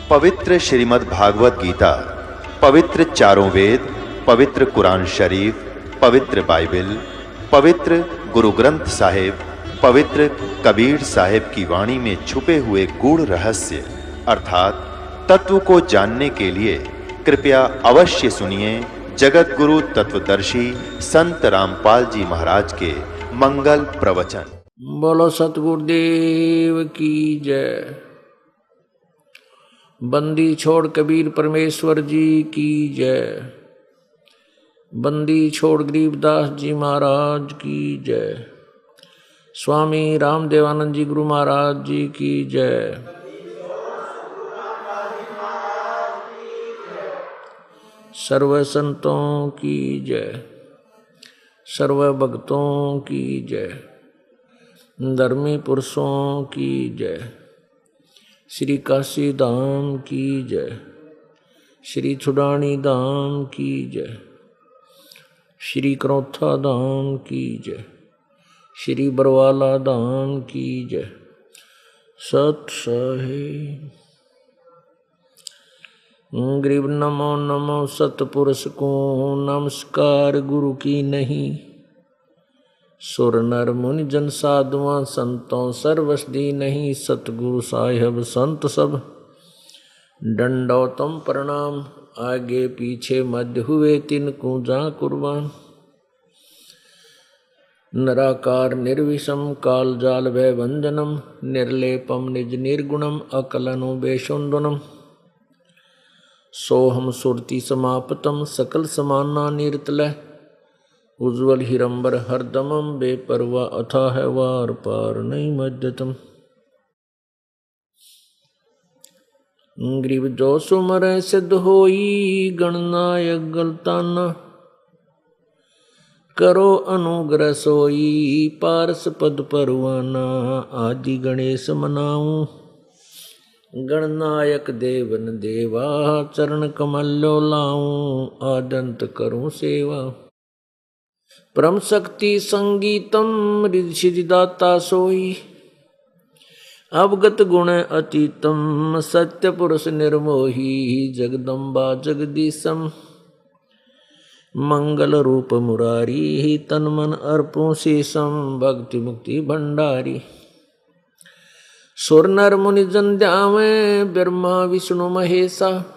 पवित्र श्रीमद् भागवत गीता, पवित्र चारों वेद, पवित्र कुरान शरीफ, पवित्र बाइबल, पवित्र गुरु ग्रंथ साहिब, पवित्र कबीर साहिब की वाणी में छुपे हुए गूढ़ रहस्य अर्थात तत्व को जानने के लिए कृपया अवश्य सुनिए जगत गुरु तत्वदर्शी संत रामपाल जी महाराज के मंगल प्रवचन। बोलो सतगुरुदेव की जय। बंदी छोड़ कबीर परमेश्वर जी की जय। बंदी छोड़ गरीबदास जी महाराज की जय। स्वामी रामदेवानंद जी गुरु महाराज जी की जय। सर्व संतों की जय। सर्व भक्तों की जय। धर्मी पुरुषों की जय। श्री काशी धाम की जय। श्री छुड़ानी धाम की जय। श्री करौथा धाम की जय। श्री बरवाला धाम की जय। सत साहिब। गरीब नमो नमो सतपुरुष को नमस्कार गुरु की नहीं। सुर नर मुनि जन साधुआं संतों सर्वसदी नहीं। सतगुरु साहिब संत सब दंडोतम प्रणाम। आगे पीछे मध्य हुए तिनको जा कुर्बान। निराकार निर्विषम काल जाल भय भंजनम। निर्लेपम निज निर्गुणम अकलनो बेशुंदनम। सोहम सुरति समापतम सकल समाना निरतलय। उज्ज्वल हिरंबर हरदमम बेपरवा अथा है वार पार नहीं मध्यतम। ग्रीव जो सुमर सिद्ध होई गणनायक गलताना। करो अनुग्रह सोई पारस पद परवाना। आदि गणेश मनाऊं गणनायक देवन देवा। चरण कमलो लाऊं आदंत करूं सेवा। परम शक्ति संगीतम ऋषिदाता सोई। अवगत गुण अतीतम सत्य पुरुष निर्मोही। जगदम्बा जगदीशम मंगल रूप मुरारी। तन मन अर्पों शेषम भक्ति मुक्ति भंडारी। सुर नर मुनि जन ध्यावें ब्रह्मा विष्णु महेशा।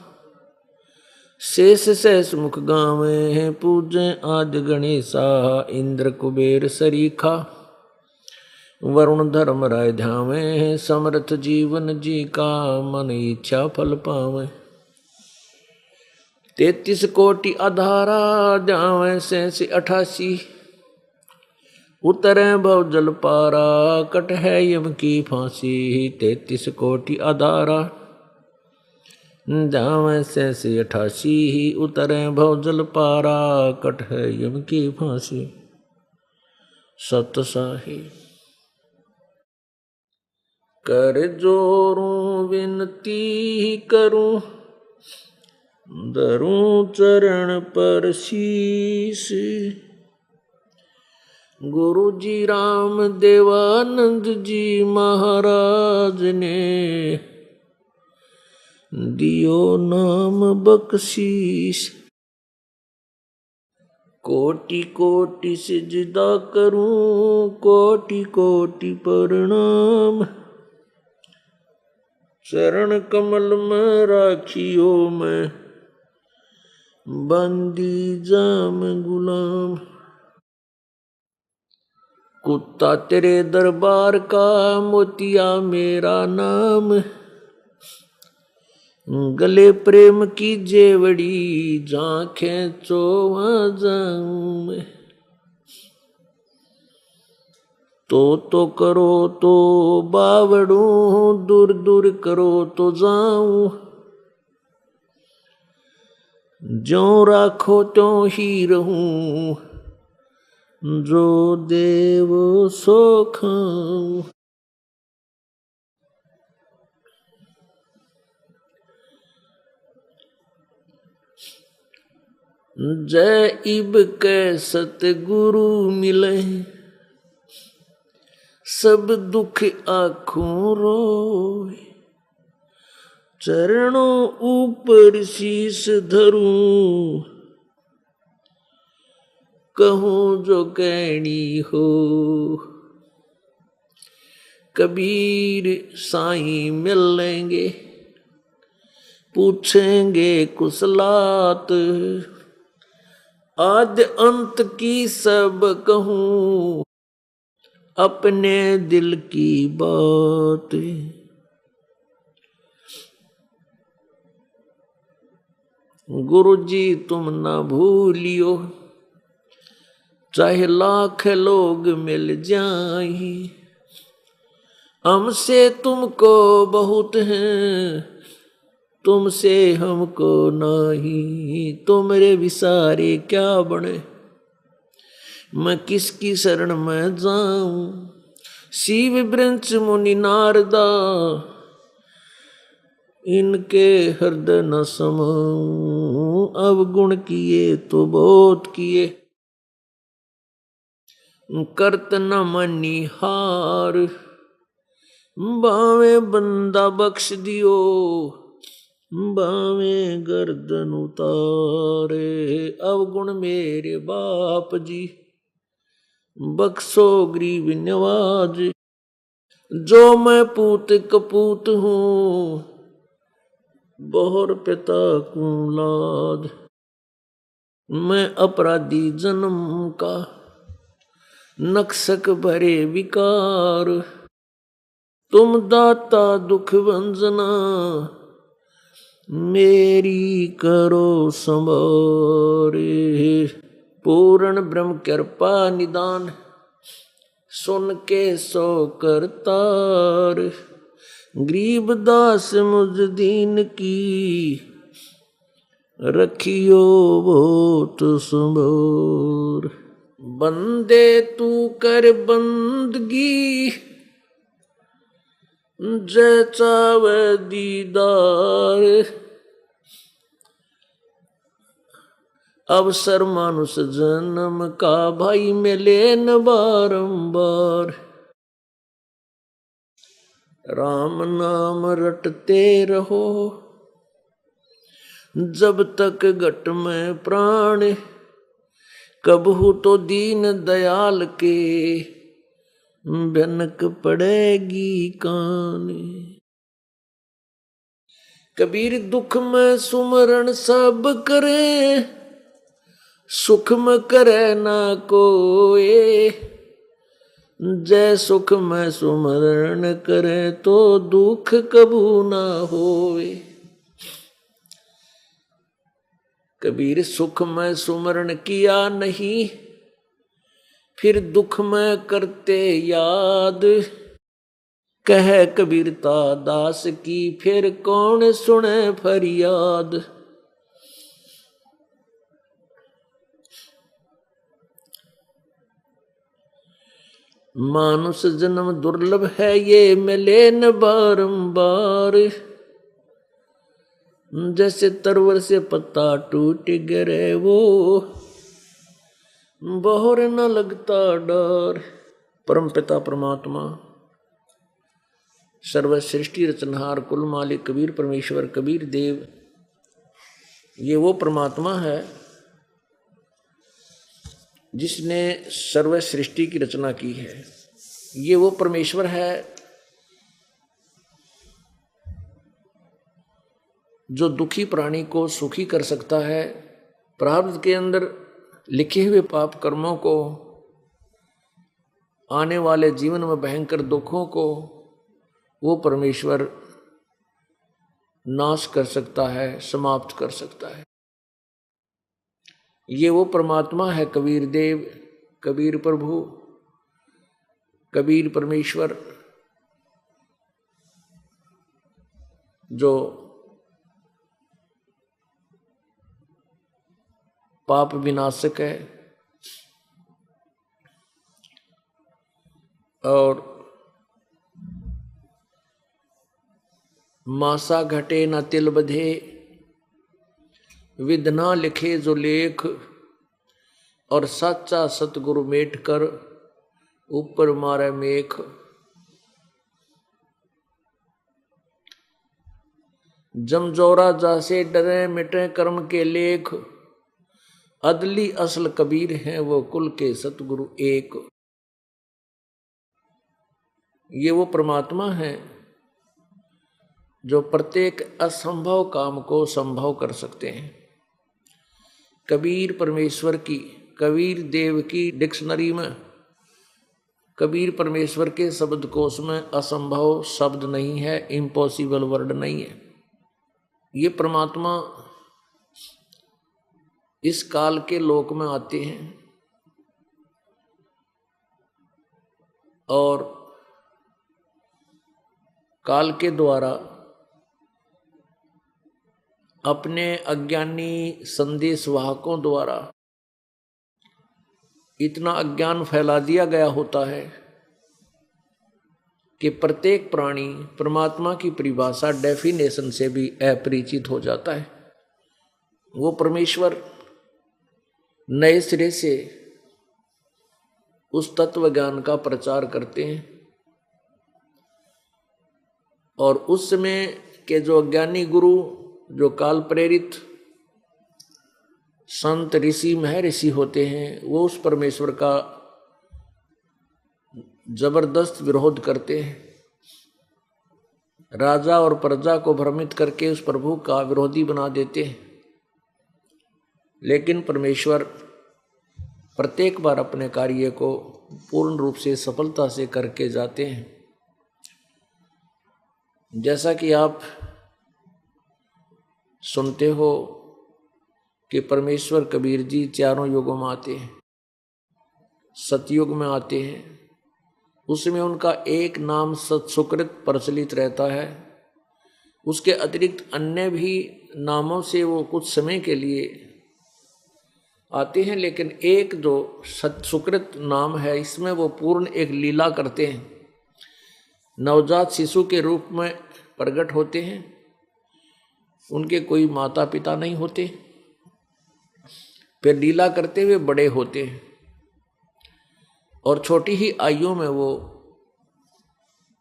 शेष सहस मुख गावे पूजे आदि गणेशा। इंद्र कुबेर सरीखा वरुण धर्म राय ध्यावे। समर्थ जीवन जी का मन इच्छा फल पावे। 33 कोटि आधारा ध्यावे से 88। उतरे भव जल पारा कट है यम की फांसी। 33 कोटि आधारा जावे से 88। उतरे भव जल पारा कट है यम की फांसी। सत साहिब। कर जोरूं विनती करूं धरूं चरण पर शीस। गुरु जी राम देवानंद जी महाराज ने दियो नाम बख्शीश। कोटि कोटि सिजदा करूं कोटि कोटि प्रणाम। चरण कमल में राखियो मैं बंदी जाम गुलाम। कुत्ता तेरे दरबार का मोतिया मेरा नाम। गले प्रेम की जेवड़ी जहाँ खेचो वहाँ जाऊं मैं। तो करो तो बावड़ू, दूर दूर करो तो जाऊं। ज्यों राखो त्यों ही रहूं, जो देव सो खाऊं। जय इब के सतगुरु मिले, सब दुख आँखों रोए। चरणों ऊपर शीश धरूं, कहूँ जो कहनी हो। कबीर साईं मिलेंगे, पूछेंगे कुशलात। आद्य अंत की सब कहूँ, अपने दिल की बात। गुरु जी तुम ना भूलियो, चाहे लाख लोग मिल जाए। हमसे तुमको बहुत हैं, तुमसे हमको नहीं। तुमरे विसारे क्या बने, मैं किसकी शरण में जाऊं। शिव वृंच मुनि नारदा, इनके हृदय न समाऊं। अवगुण किए तो बहुत किए, करत न मनी हार। बावे बंदा बख्श दियो, बावे गर्दन उतारे। अवगुण मेरे बाप जी, बख्शो गरीब नवाज। जो मैं पूत कपूत हूँ, बहुर पिता को लाद। मैं अपराधी जन्म का, नक्सक भरे विकार। तुम दाता दुख भंजना, मेरी करो संभारे। पूर्ण ब्रह्म कृपा निदान, सुन के सो करतार। गरीब दास मुझ दीन की, रखियो बहुत संभार। बंदे तू कर बंदगी, जय चावे दीदार। अवसर मानुष जन्म का, भाई मिले न बारंबार। राम नाम रटते रहो, जब तक घट में प्राण। कबहू तो दीन दयाल के, भनक पड़ेगी कान। कबीर दुख में सुमरण सब करे, सुख में करे ना कोई। जय सुख में सुमरण करे, तो दुख कबू ना होवे। कबीर सुख में सुमरण किया नहीं, फिर दुख में करते याद। कह कबीरता दास की, फिर कौन सुने फरियाद। मानुष जन्म दुर्लभ है, ये मिले न बारंबार। जैसे तरवर से पत्ता टूट गिरे, वो बहुर न लगता डर। परम पिता परमात्मा, सर्व सृष्टि रचनहार, कुल मालिक कबीर परमेश्वर कबीर देव, ये वो परमात्मा है जिसने सर्व सृष्टि की रचना की है। ये वो परमेश्वर है जो दुखी प्राणी को सुखी कर सकता है। प्रारब्ध के अंदर लिखे हुए पाप कर्मों को, आने वाले जीवन में भयंकर दुखों को वो परमेश्वर नाश कर सकता है, समाप्त कर सकता है। ये वो परमात्मा है कबीर देव, कबीर प्रभु, कबीर परमेश्वर, जो पाप विनाशक है और मासा घटे न तिल बधे, विधना लिखे जो लेख, और सच्चा सतगुरु मेट कर ऊपर मारे मेख। जमजोरा जासे डरे मिटे कर्म के लेख, अदली असल कबीर हैं वो कुल के सतगुरु एक। ये वो परमात्मा है जो प्रत्येक असंभव काम को संभव कर सकते हैं। कबीर परमेश्वर की, कबीर देव की डिक्शनरी में, कबीर परमेश्वर के शब्दकोश में असंभव शब्द नहीं है, इम्पॉसिबल वर्ड नहीं है। ये परमात्मा इस काल के लोक में आते हैं और काल के द्वारा अपने अज्ञानी संदेश वाहकों द्वारा इतना अज्ञान फैला दिया गया होता है कि प्रत्येक प्राणी परमात्मा की परिभाषा डेफिनेशन से भी अपरिचित हो जाता है। वो परमेश्वर नए सिरे से उस तत्व ज्ञान का प्रचार करते हैं और उस समय के जो अज्ञानी गुरु, जो काल प्रेरित संत ऋषि महर्षि होते हैं, वो उस परमेश्वर का जबरदस्त विरोध करते हैं। राजा और प्रजा को भ्रमित करके उस प्रभु का विरोधी बना देते हैं। लेकिन परमेश्वर प्रत्येक बार अपने कार्य को पूर्ण रूप से सफलता से करके जाते हैं। जैसा कि आप सुनते हो कि परमेश्वर कबीर जी चारों युगों में आते हैं, सतयुग में आते हैं, उसमें उनका एक नाम सत्सुकृत प्रचलित रहता है। उसके अतिरिक्त अन्य भी नामों से वो कुछ समय के लिए आते हैं, लेकिन एक जो सत्सुकृत नाम है इसमें वो पूर्ण एक लीला करते हैं। नवजात शिशु के रूप में प्रकट होते हैं, उनके कोई माता पिता नहीं होते, फिर लीला करते हुए बड़े होते हैं और छोटी ही आयु में वो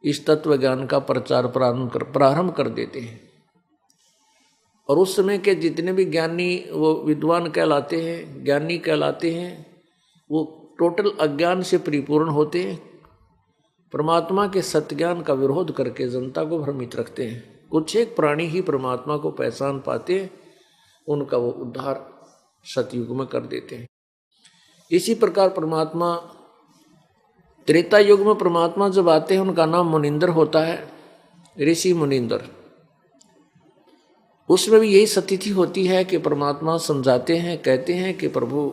इस तत्व ज्ञान का प्रचार प्रारंभ कर देते हैं। और उस समय के जितने भी ज्ञानी वो विद्वान कहलाते हैं, ज्ञानी कहलाते हैं, वो टोटल अज्ञान से परिपूर्ण होते हैं, परमात्मा के सत्य ज्ञान का विरोध करके जनता को भ्रमित रखते हैं। कुछ एक प्राणी ही परमात्मा को पहचान पाते हैं, उनका वो उद्धार सतयुग में कर देते हैं। इसी प्रकार परमात्मा त्रेता युग में परमात्मा जब आते हैं, उनका नाम मुनिंदर होता है, ऋषि मुनिंदर। उसमें भी यही स्थिति होती है कि परमात्मा समझाते हैं, कहते हैं कि प्रभु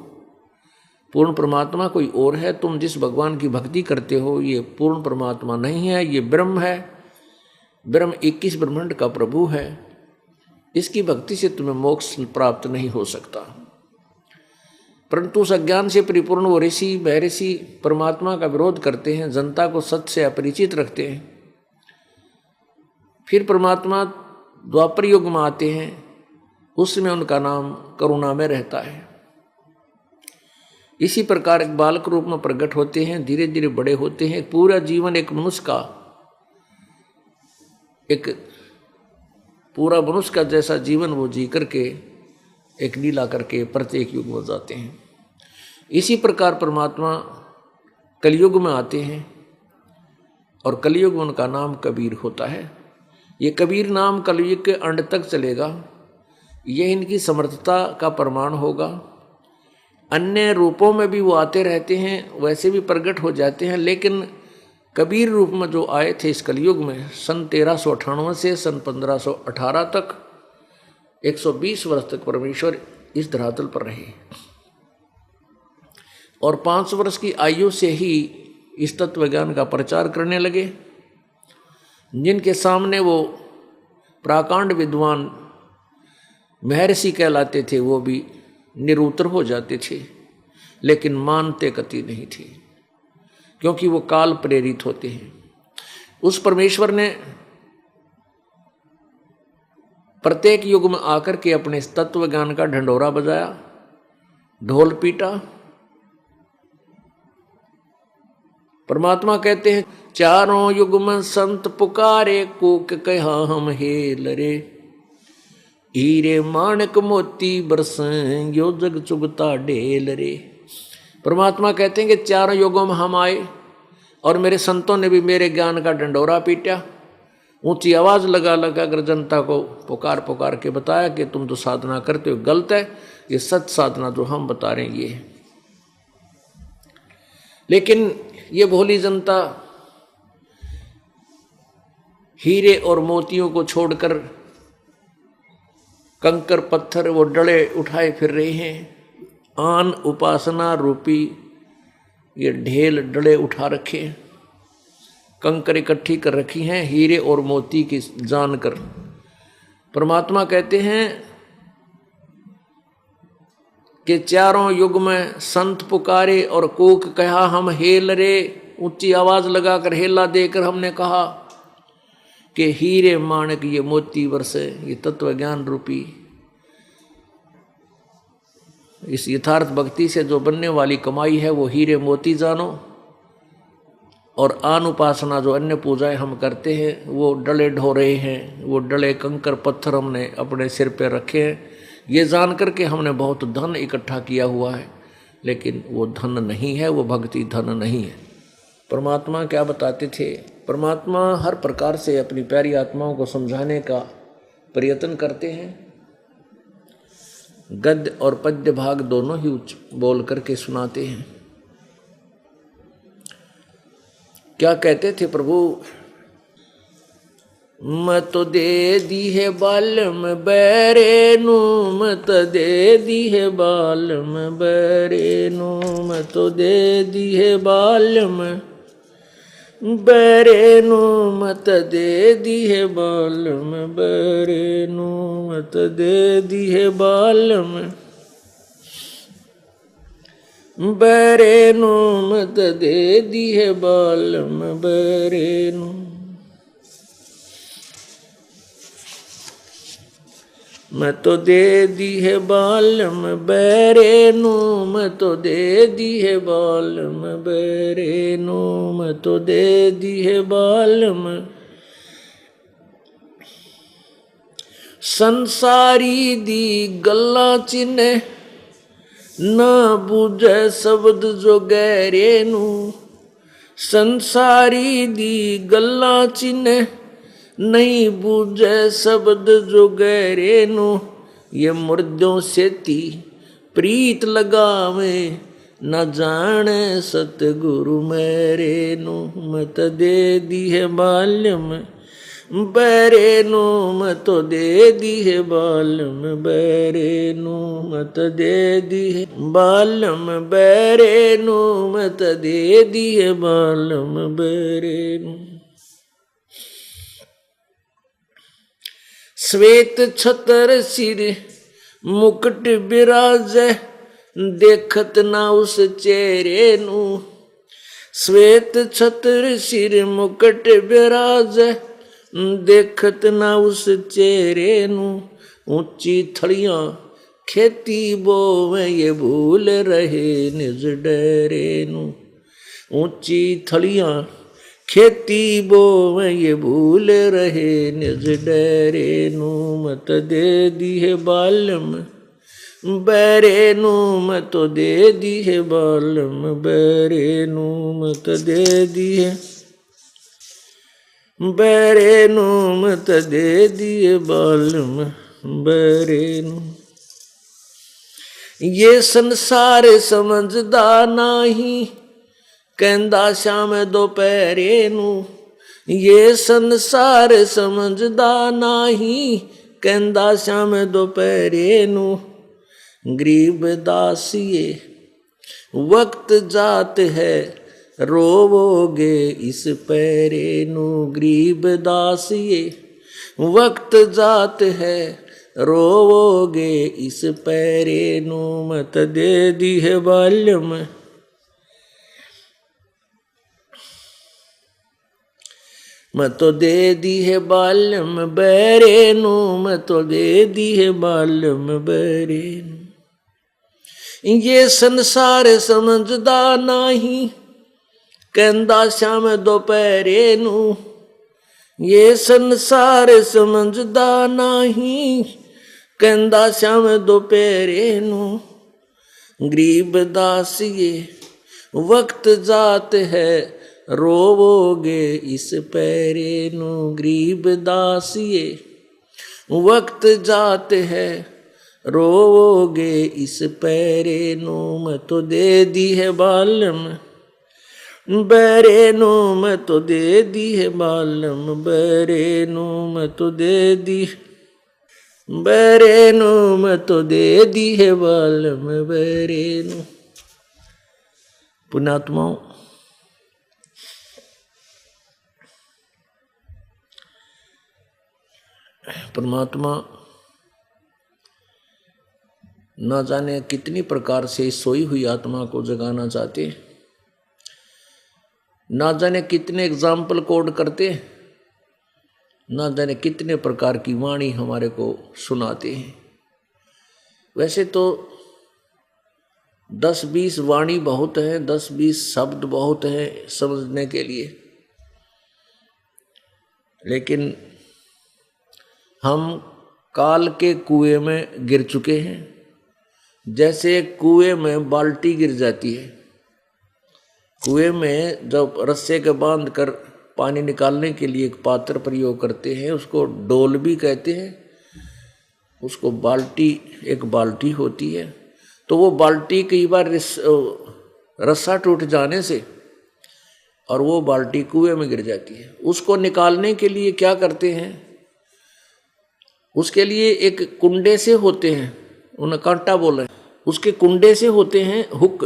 पूर्ण परमात्मा कोई और है, तुम जिस भगवान की भक्ति करते हो ये पूर्ण परमात्मा नहीं है, ये ब्रह्म है, ब्रह्म 21 ब्रह्मांड का प्रभु है, इसकी भक्ति से तुम्हें मोक्ष प्राप्त नहीं हो सकता। परंतु उस अज्ञान से परिपूर्ण वो ऋषि महर्षि परमात्मा का विरोध करते हैं, जनता को सत्य से अपरिचित रखते हैं। फिर परमात्मा द्वापर युग में आते हैं, उसमें उनका नाम करुणा में रहता है। इसी प्रकार एक बालक रूप में प्रकट होते हैं, धीरे धीरे बड़े होते हैं। पूरा जीवन एक मनुष्य का, एक पूरा मनुष्य का जैसा जीवन वो जी करके एक लीला करके प्रत्येक युग में जाते हैं। इसी प्रकार परमात्मा कलयुग में आते हैं और कलयुग में उनका नाम कबीर होता है। ये कबीर नाम कलयुग के अंत तक चलेगा, ये इनकी समर्थता का प्रमाण होगा। अन्य रूपों में भी वो आते रहते हैं, वैसे भी प्रकट हो जाते हैं, लेकिन कबीर रूप में जो आए थे इस कलयुग में सन 1398 से सन 1518 तक 120 वर्ष तक परमेश्वर इस धरातल पर रहे और 5 वर्ष की आयु से ही इस तत्व ज्ञान का प्रचार करने लगे। जिनके सामने वो प्राकांड विद्वान महर्षि कहलाते थे वो भी निरुत्तर हो जाते थे, लेकिन मानते कति नहीं थे, क्योंकि वो काल प्रेरित होते हैं। उस परमेश्वर ने प्रत्येक युग में आकर के अपने तत्व ज्ञान का ढंढोरा बजाया, ढोल पीटा। परमात्मा कहते हैं चारों युग में संत पुकारे, कूक कहा हम हेल रे, हीरे माणक मोती बरसें यो जग चुगता ढेल रे। परमात्मा कहते हैं कि चारों युगों में हम आए और मेरे संतों ने भी मेरे ज्ञान का डंडोरा पीटा, ऊंची आवाज लगा लगा कर जनता को पुकार पुकार के बताया कि तुम तो साधना करते हो गलत है, ये सच साधना जो हम बता रहे हैं ये है। लेकिन ये भोली जनता हीरे और मोतियों को छोड़कर कंकर पत्थर वो डले उठाए फिर रहे हैं। आन उपासना रूपी ये ढेल डले उठा रखे, कंकर इकट्ठी कर रखी हैं हीरे और मोती की जानकर। परमात्मा कहते हैं कि चारों युग में संत पुकारे और कूक कहा हम हेल रे, ऊंची आवाज लगाकर हेला देकर हमने कहा कि हीरे माणक ये मोती वर्षे, ये तत्व ज्ञान रूपी इस यथार्थ भक्ति से जो बनने वाली कमाई है वो हीरे मोती जानो, और आन उपासना जो अन्य पूजाएं हम करते हैं वो डले ढो रहे हैं, वो डले कंकर पत्थर हमने अपने सिर पे रखे हैं, ये जान करके हमने बहुत धन इकट्ठा किया हुआ है, लेकिन वो धन नहीं है, वो भक्ति धन नहीं है। परमात्मा क्या बताते थे? परमात्मा हर प्रकार से अपनी प्यारी आत्माओं को समझाने का प्रयत्न करते हैं। गद्य और पद्य भाग दोनों ही बोल करके सुनाते हैं। क्या कहते थे प्रभु? मत दे दी है बालम बैरेनु, मत दे दी है बालम बैरेनु, मत दे दी है बालम बैरेनु, मत दे दी है बालम बैरेनु, मत दे दी है बालम बैरेनु, मत दे दी है बालम बैरेनु। मैं तो दे दी है बालम बैरेनु, मैं तो दे दी है बालम बैरेनु, मैं तो दे दी है बालम। संसारी दी गल्ला चिन्ह ना बूझे शब्द जो गहरेनु, संसारी दी गल्ला चिन्ह नहीं बूझे शब्द जो गहरेनु, ये मुर्दों से ती प्रीत लगावे न जाने सतगुरु मेरेनु। मत दे दी है बालम बैरेनु, मत दे दी है बालम बैरेनु, मत दे दी है बालम बैरेनु, मत दे दी है बालम बैरेनु। श्वेत छतर सिर मुकुट बिराजे देखत ना उस चेहरे नु, श्वेत छतर सिर मुकुट बिराजे देखत ना उस चेहरे नु, ऊंची थड़ियां खेती बोवे ये भूल रहे निज डेरे नु, ऊंची थड़ियां खेती बोवे ये भूल रहे निज डेरे नु। मत दे दी है बालम बैरेनु, मत दे दी है बालम बैरेनु, मत दे दी है बैरेनु, मत दे दी है बालम बैरेनु। ये संसार समझदा नाही कहंदा श्याम दोपहरे नू ये संसार समझदा नाही। कहंदा श्याम दोपहरे नू गरीब दासिए वक्त जात है रोवोगे इस पैरे नू। गरीब दासिए वक्त जात है रोवोगे इस पैरे नू। मत दे दी है बाल्यम मैं तो दे दी है बाल्यम बैरे नू। मैं तो दे दी है बाल्यम बैरे नू। ये संसार समझदा नाही। कहंदा श्याम दोपहरे नू ये संसार समझदा नाही। कहंदा श्याम दोपहरे नू गरीब दासिए वक्त जात है रोवोगे इस पैरे नू। गरीब दासिए वक्त जात है रोवोगे इस पैरे नू। मैं तो दे दी है बाल्यम बैरे नू। मैं तो दे दी है बाल्यम बैरे नू। मैं तो दे दी बैरे नू। मैं तो दे दी है बाल्यम बैरे नू। पुण्यात्माओं, परमात्मा ना जाने कितनी प्रकार से सोई हुई आत्मा को जगाना चाहते, ना जाने कितने एग्जाम्पल कोड करते, ना जाने कितने प्रकार की वाणी हमारे को सुनाते हैं। वैसे तो 10-20 वाणी बहुत है, 10-20 शब्द बहुत है समझने के लिए, लेकिन हम काल के कुएं में गिर चुके हैं। जैसे कुएं में बाल्टी गिर जाती है, कुएं में जब रस्से के बांध कर पानी निकालने के लिए एक पात्र प्रयोग करते हैं, उसको डोल भी कहते हैं, उसको बाल्टी एक बाल्टी होती है। तो वो बाल्टी कई बार रस्सा टूट जाने से और वो बाल्टी कुएं में गिर जाती है। उसको निकालने के लिए क्या करते हैं, उसके लिए एक कुंडे से होते हैं, उन्हें कांटा बोले, उसके कुंडे से होते हैं हुक,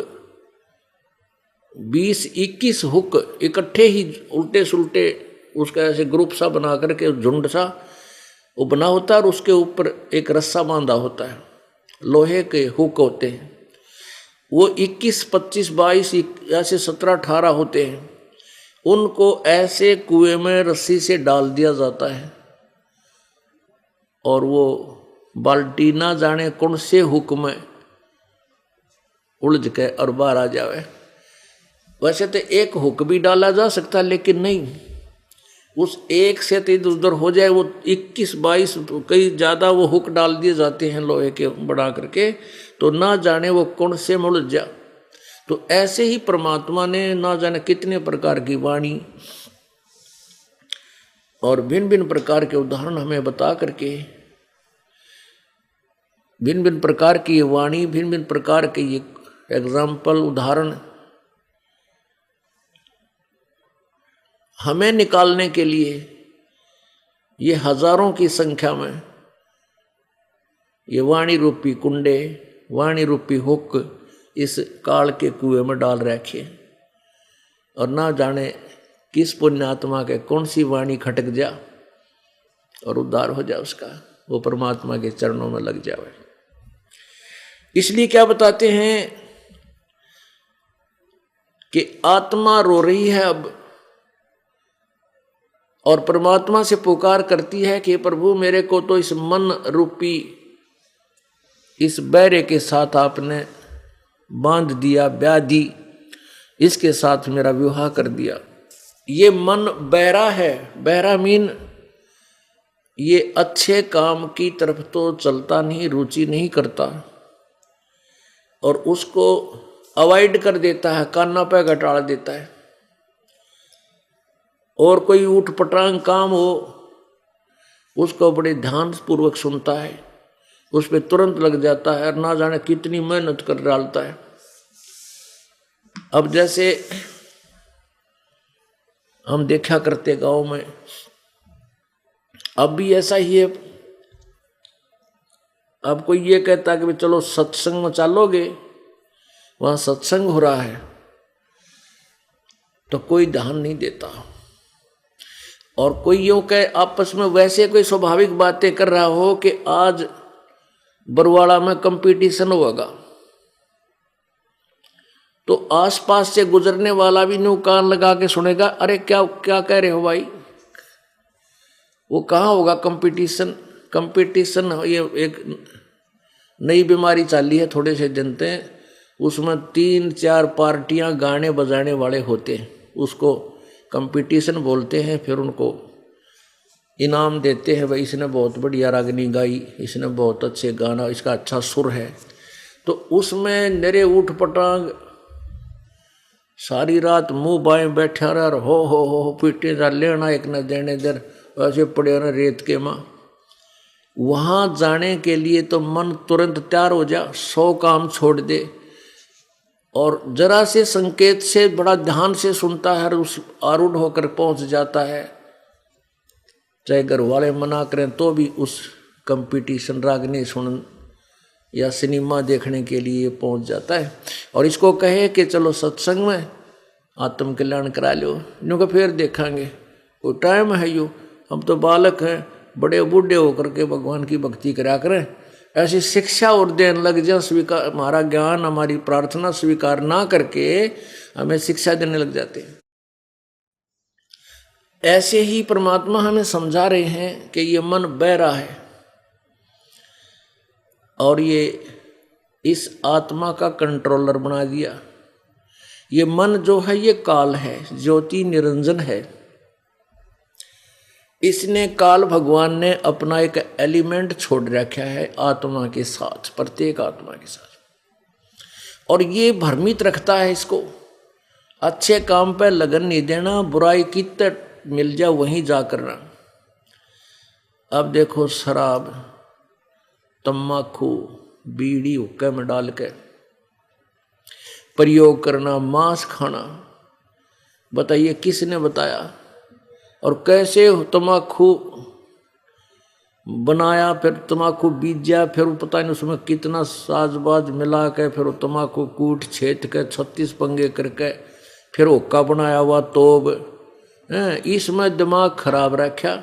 20-21 हुक इकट्ठे ही उल्टे सुल्टे उसका ऐसे ग्रुप सा बना करके झुंड सा वो बना होता है, और उसके ऊपर एक रस्सा बांधा होता है, लोहे के हुक होते हैं। वो 21, 25, 22 ऐसे 17-18 होते हैं। उनको ऐसे कुएं में रस्सी से डाल दिया जाता है और वो बाल्टी ना जाने कौन से हुक में उलझ के और बाहर आ जावे। वैसे तो एक हुक भी डाला जा सकता, लेकिन नहीं, उस एक से तो इधर उधर हो जाए, वो 21-22 कई ज़्यादा वो हुक डाल दिए जाते हैं लोहे के बना करके, तो ना जाने वो कौन से में उलझ जा। तो ऐसे ही परमात्मा ने ना जाने कितने प्रकार की वाणी और भिन्न भिन्न प्रकार के उदाहरण हमें बता करके, भिन्न भिन्न प्रकार की ये वाणी, भिन्न भिन्न प्रकार के ये एग्जाम्पल उदाहरण हमें निकालने के लिए ये हजारों की संख्या में ये वाणी रूपी कुंडे, वाणी रूपी हुक इस काल के कुएं में डाल रखे, और ना जाने किस पुण्यात्मा के कौन सी वाणी खटक जा और उद्धार हो जाए उसका, वो परमात्मा के चरणों में लग जाए। इसलिए क्या बताते हैं कि आत्मा रो रही है अब, और परमात्मा से पुकार करती है कि प्रभु मेरे को तो इस मन रूपी इस बैरे के साथ आपने बांध दिया, व्याधि इसके साथ मेरा विवाह कर दिया। ये मन बहरा है, बहरा मीन ये अच्छे काम की तरफ तो चलता नहीं, रुचि नहीं करता, और उसको अवॉइड कर देता है, कान्ना पे घटाड़ देता है। और कोई ऊट पटांग काम हो उसको बड़े ध्यान पूर्वक सुनता है, उस पर तुरंत लग जाता है, और ना जाने कितनी मेहनत कर डालता है। अब जैसे हम देखा करते गांव में, अब भी ऐसा ही है। अब कोई ये कहता कि चलो सत्संग में चलोगे, वहां सत्संग हो रहा है, तो कोई ध्यान नहीं देता। और कोई यूं कहे आपस में वैसे कोई स्वाभाविक बातें कर रहा हो कि आज बरवाड़ा में कंपटीशन होगा, तो आसपास से गुजरने वाला भी न्यू कान लगा के सुनेगा, अरे क्या क्या कह रहे हो भाई, वो कहाँ होगा कंपटीशन। कंपटीशन ये एक नई बीमारी चाली है, थोड़े से जनते हैं, उसमें 3-4 पार्टियां गाने बजाने वाले होते हैं, उसको कंपटीशन बोलते हैं। फिर उनको इनाम देते हैं, भाई इसने बहुत बढ़िया रागनी गाई, इसने बहुत अच्छे गाना, इसका अच्छा सुर है। तो उसमें नरे ऊट पटांग सारी रात मुंह बाएं बैठा रहा, हो पीटे जा लेना एक न देने देर, वैसे पड़े ना रेत के माँ। वहां जाने के लिए तो मन तुरंत तैयार हो जा, 100 काम छोड़ दे, और जरा से संकेत से बड़ा ध्यान से सुनता है और उस आरूढ़ होकर पहुंच जाता है। चाहे घर वाले मना करें तो भी उस कंपटीशन रागनी सुन या सिनेमा देखने के लिए पहुंच जाता है। और इसको कहे कि चलो सत्संग में आत्म कल्याण करा लो, इनको फिर देखेंगे, कोई टाइम है यो, हम तो बालक हैं, बड़े बूढ़े होकर के भगवान की भक्ति करा करें। ऐसी शिक्षा और देने लग जाए, स्वीकार हमारा ज्ञान हमारी प्रार्थना स्वीकार ना करके हमें शिक्षा देने लग जाते हैं। ऐसे ही परमात्मा हमें समझा रहे हैं कि ये मन बह रहा है और ये इस आत्मा का कंट्रोलर बना दिया। ये मन जो है ये काल है, ज्योति निरंजन है। इसने काल भगवान ने अपना एक एलिमेंट छोड़ रखा है आत्मा के साथ, प्रत्येक आत्मा के साथ, और ये भ्रमित रखता है इसको। अच्छे काम पे लगन नहीं देना, बुराई कितने मिल जाए वहीं जा करना। अब देखो शराब, तम्बाकू, बीड़ी हुक्के में डाल के प्रयोग करना, मांस खाना, बताइए किसने बताया और कैसे तम्बाकू बनाया, फिर तम्बाकू बीजा, फिर पता नहीं उसमें कितना साजबाज मिला के फिर तम्बाकू कूट छेद के 36 पंगे करके फिर हुक्का बनाया हुआ तोब है। इसमें दिमाग खराब रखा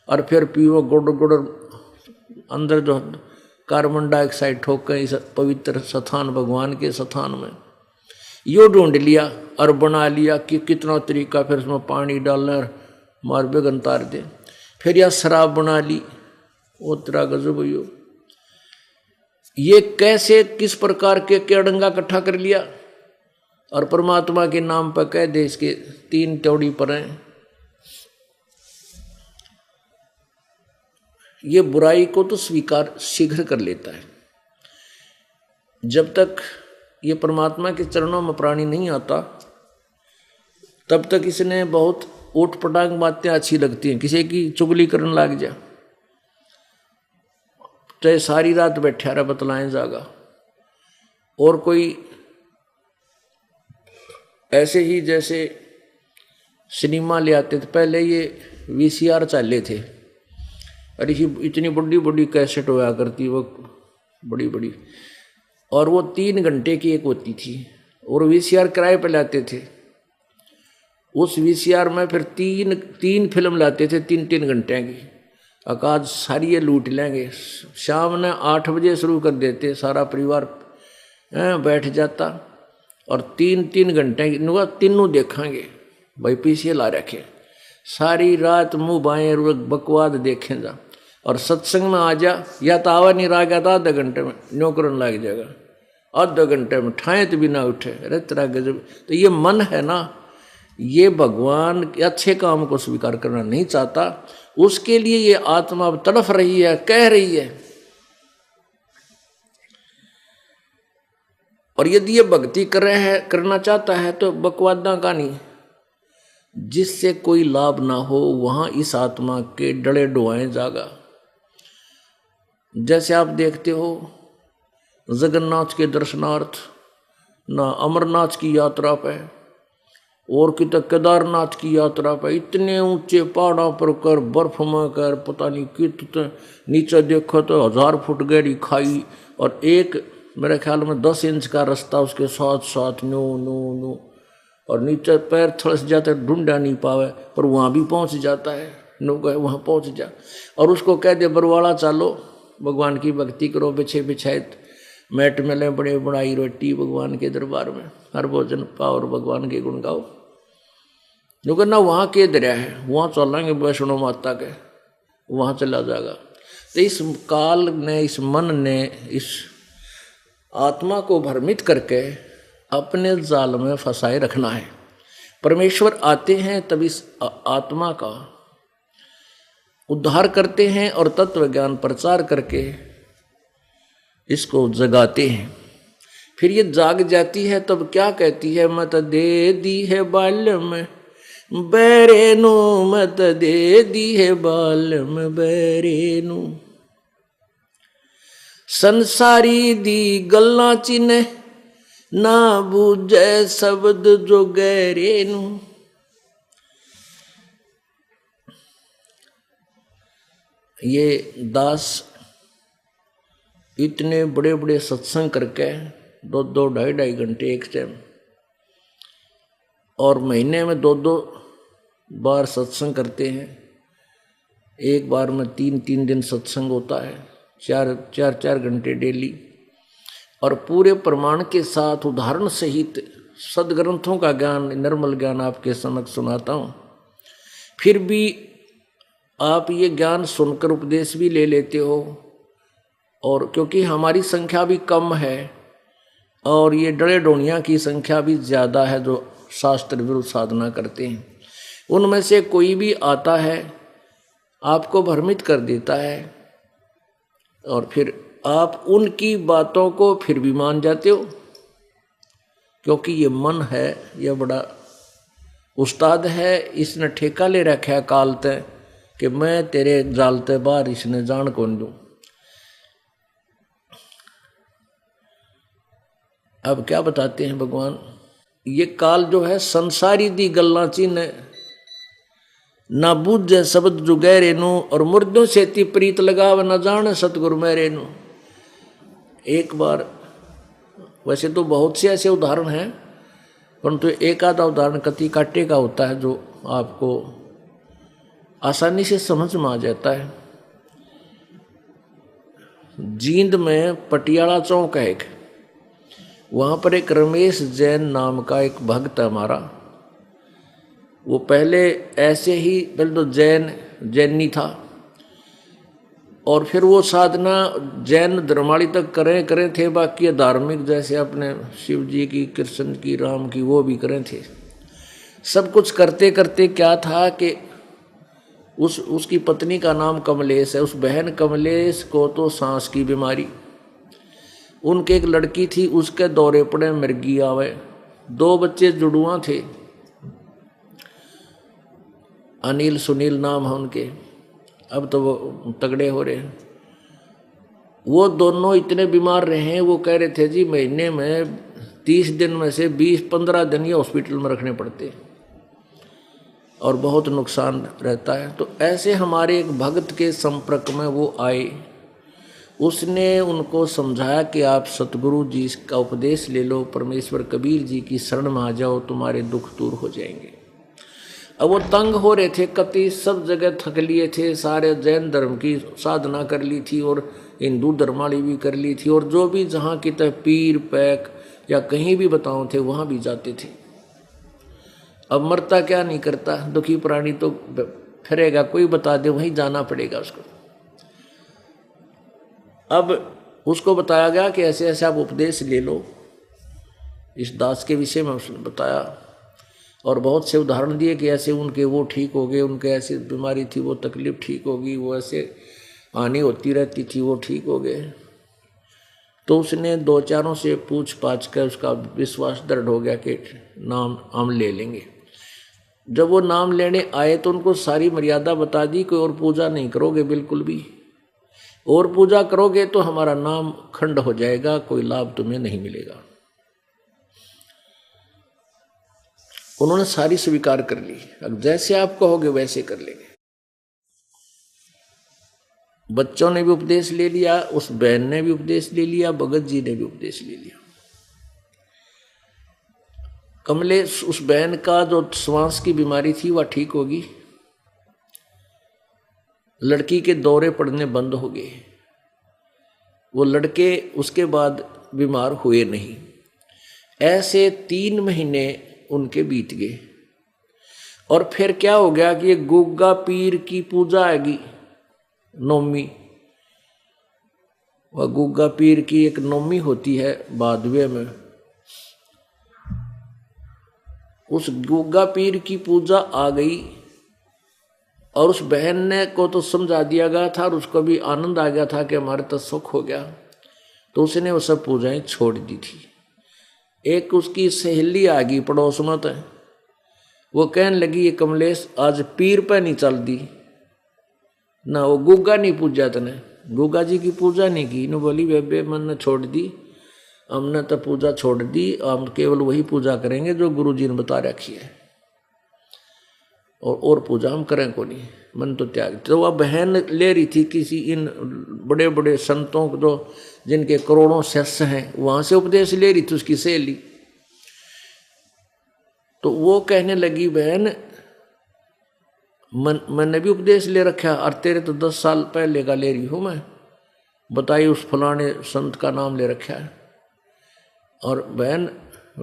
और फिर पीओ गुड़ गुड़ अंदर जो कार्बन डाइऑक्साइड ठोक के इस पवित्र स्थान भगवान के स्थान में यो ढूंढ लिया और बना लिया कि कितना तरीका, फिर उसमें पानी डालना मार बेगन तार दे, फिर यह शराब बना ली, वो तेरा गजब हो। ये कैसे किस प्रकार के डंगा इकट्ठा कर लिया और परमात्मा के नाम पर कह दे इसके 3 तौड़ी पर हैं। ये बुराई को तो स्वीकार शीघ्र कर लेता है। जब तक ये परमात्मा के चरणों में प्राणी नहीं आता तब तक इसने बहुत ऊट पटांग बातें अच्छी लगती हैं। किसी की चुगली करने लग जा, चाहे सारी रात बैठा रहा बतलाएं जागा। और कोई ऐसे ही जैसे सिनेमा ले आते थे पहले, ये VCR चाले थे, और इतनी बड़ी बड़ी कैसेट होया करती वो बड़ी बड़ी, और वो 3 घंटे की एक होती थी, और VCR किराए पे लाते थे। उस VCR में फिर तीन फिल्म लाते थे 3-3 घंटे की। आज सारी ये लूट लेंगे। शाम ने 8 बजे शुरू कर देते, सारा परिवार बैठ जाता और 3-3 घंटे की तीनों देखेंगे। भाई पीछे ला रखे, सारी रात मुँह बाएं बकवाद देखें जा, और सत्संग में आ जा, या तो आवा नहीं रहा गया था आधे घंटे में नौकरन लग जाएगा, आधे घंटे में ठाएं तो भी ना उठे। अरे तेरा गजब। तो ये मन है ना, ये भगवान के अच्छे काम को स्वीकार करना नहीं चाहता, उसके लिए ये आत्मा तड़फ रही है, कह रही है। और यदि ये भक्ति कर रहे है, करना चाहता है तो बकवादा का नहीं, जिससे कोई लाभ ना हो वहां इस आत्मा के डले डुआएं जागा। जैसे आप देखते हो जगन्नाथ के दर्शनार्थ ना अमरनाथ की यात्रा पे और कि तक केदारनाथ की यात्रा पर इतने ऊंचे पहाड़ों पर कर बर्फ में कर पता नहीं कितने नीचे देखो तो 1000 फुट गहरी खाई और एक मेरे ख्याल में 10 इंच का रास्ता उसके साथ साथ नो नो नो और नीचे पैर थड़स जाते ढूंढा नहीं पावे पर वहाँ भी पहुँच जाता है। नो गए वहाँ पहुँच जा और उसको कह दे बरवाड़ा चालो भगवान की भक्ति करो बिछे बिछाए मैट मिले बड़े बनाई रोटी भगवान के दरबार में हर भोजन पाओ और भगवान के गुण गाओ। जो कहना वहाँ के दरिया है वहाँ चलेंगे वैष्णो माता के वहाँ चला जाएगा। तो इस काल ने इस मन ने इस आत्मा को भ्रमित करके अपने जाल में फंसाए रखना है। परमेश्वर आते हैं तब इस आत्मा का उद्धार करते हैं और तत्व ज्ञान प्रचार करके इसको जगाते हैं। फिर ये जाग जाती है तब क्या कहती है, मत दे दी है बाल्य में बैरेनु, मत दे दी है बाल्य में बैरेनु, संसारी दी गल्ला चिन्ह ना बूझे शब्द जो गहरेनु। ये दास इतने बड़े बड़े सत्संग करके 2-2 ढाई घंटे एक टाइम और महीने में 2-2 बार सत्संग करते हैं। एक बार में 3-3 दिन सत्संग होता है, 4 घंटे डेली और पूरे प्रमाण के साथ उदाहरण सहित सदग्रंथों का ज्ञान निर्मल ज्ञान आपके समक्ष सुनाता हूँ। फिर भी आप ये ज्ञान सुनकर उपदेश भी ले लेते हो और क्योंकि हमारी संख्या भी कम है और ये डरे डोनिया की संख्या भी ज़्यादा है जो शास्त्र विरुद्ध साधना करते हैं, उनमें से कोई भी आता है आपको भ्रमित कर देता है और फिर आप उनकी बातों को फिर भी मान जाते हो क्योंकि ये मन है, यह बड़ा उस्ताद है, इसने ठेका ले रखा है काल तय कि मैं तेरे जालते बाहर इसने जान कौन दूं। अब क्या बताते हैं भगवान, ये काल जो है संसारी दी गल्ला चिन्ह ना बूझे शब्द जो गहरेनु और मुर्दों से ती प्रीत लगाव न जाने सतगुरु मेरेनु। एक बार वैसे तो बहुत से ऐसे उदाहरण हैं परंतु एक आधा उदाहरण कति काटे का होता है जो आपको आसानी से समझ में आ जाता है। जींद में पटियाला चौक है एक, वहाँ पर एक रमेश जैन नाम का एक भक्त है हमारा। वो पहले ऐसे ही पहले तो जैनी था और फिर वो साधना जैन धर्माली तक करें थे, बाकी धार्मिक जैसे अपने शिव जी की, कृष्ण की, राम की वो भी करें थे। सब कुछ करते करते क्या था कि उसकी पत्नी का नाम कमलेश है, उस बहन कमलेश को तो सांस की बीमारी, उनके एक लड़की थी उसके दौरे पड़े मृगी आवे, 2 बच्चे जुड़ुआ थे, अनिल सुनील नाम है उनके, अब तो वो तगड़े हो रहे हैं। वो दोनों इतने बीमार रहे हैं, वो कह रहे थे जी महीने में 30 दिन में से 20-15 दिन ये हॉस्पिटल में रखने पड़ते और बहुत नुकसान रहता है। तो ऐसे हमारे एक भक्त के संपर्क में वो आए, उसने उनको समझाया कि आप सतगुरु जी का उपदेश ले लो, परमेश्वर कबीर जी की शरण में आ जाओ, तुम्हारे दुख दूर हो जाएंगे। अब वो तंग हो रहे थे, कति सब जगह थक लिए थे, सारे जैन धर्म की साधना कर ली थी और हिंदू धर्माली भी कर ली थी और जो भी जहाँ की तरह पीर पैक या कहीं भी बताओ थे वहाँ भी जाते थे। अब मरता क्या नहीं करता, दुखी प्राणी तो फिरेगा, कोई बता दे वहीं जाना पड़ेगा उसको। अब उसको बताया गया कि ऐसे ऐसे आप उपदेश ले लो, इस दास के विषय में उसने बताया और बहुत से उदाहरण दिए कि ऐसे उनके वो ठीक हो गए, उनके ऐसी बीमारी थी वो तकलीफ ठीक होगी, वो ऐसे हानि होती रहती थी वो ठीक हो गए। तो उसने 2-4 से पूछ पाछ कर उसका विश्वास दृढ़ हो गया कि नाम हम ले लेंगे। जब वो नाम लेने आए तो उनको सारी मर्यादा बता दी कि और पूजा नहीं करोगे बिल्कुल भी, और पूजा करोगे तो हमारा नाम खंड हो जाएगा, कोई लाभ तुम्हें नहीं मिलेगा। उन्होंने सारी स्वीकार कर ली। अब जैसे आप कहोगे वैसे कर लेंगे। बच्चों ने भी उपदेश ले लिया, उस बहन ने भी उपदेश ले लिया, भगत जी ने भी उपदेश ले लिया। कमलेश, उस बहन का जो श्वास की बीमारी थी वह ठीक होगी, लड़की के दौरे पड़ने बंद हो गए। वो लड़के उसके बाद बीमार हुए नहीं। ऐसे 3 महीने उनके बीत गए। और फिर क्या हो गया कि ये गुग्गा पीर की पूजा आएगी, नौमी। वह गुग्गा पीर की एक नौमी होती है भादवे में। उस गुग्गा पीर की पूजा आ गई और उस बहन ने को तो समझा दिया गया था और उसको भी आनंद आ गया था कि हमारे तो सुख हो गया, तो उसने वो सब पूजाएं छोड़ दी थी। एक उसकी सहेली आ गई पड़ोस में, तो वो कहने लगी ये कमलेश आज पीर पे नहीं चल दी ना, वो गुग्गा नहीं पूजा तने, गुग्गा जी की पूजा नहीं की। नु बोली बेबे मैंने छोड़ दी, हमने तो पूजा छोड़ दी, हम केवल वही पूजा करेंगे जो गुरु जी ने बता रखी है, और पूजा हम करें को नहीं, मन तो त्याग। तो वह बहन ले रही थी किसी इन बड़े बड़े संतों को, जो जिनके करोड़ों शिष्य हैं, वहां से उपदेश ले रही थी उसकी सहेली। तो वो कहने लगी बहन मैंने भी उपदेश ले रखा, और तेरे तो 10 साल पहले का ले रही हूं मैं, बताइए उस फलाने संत का नाम ले रखा है। और बहन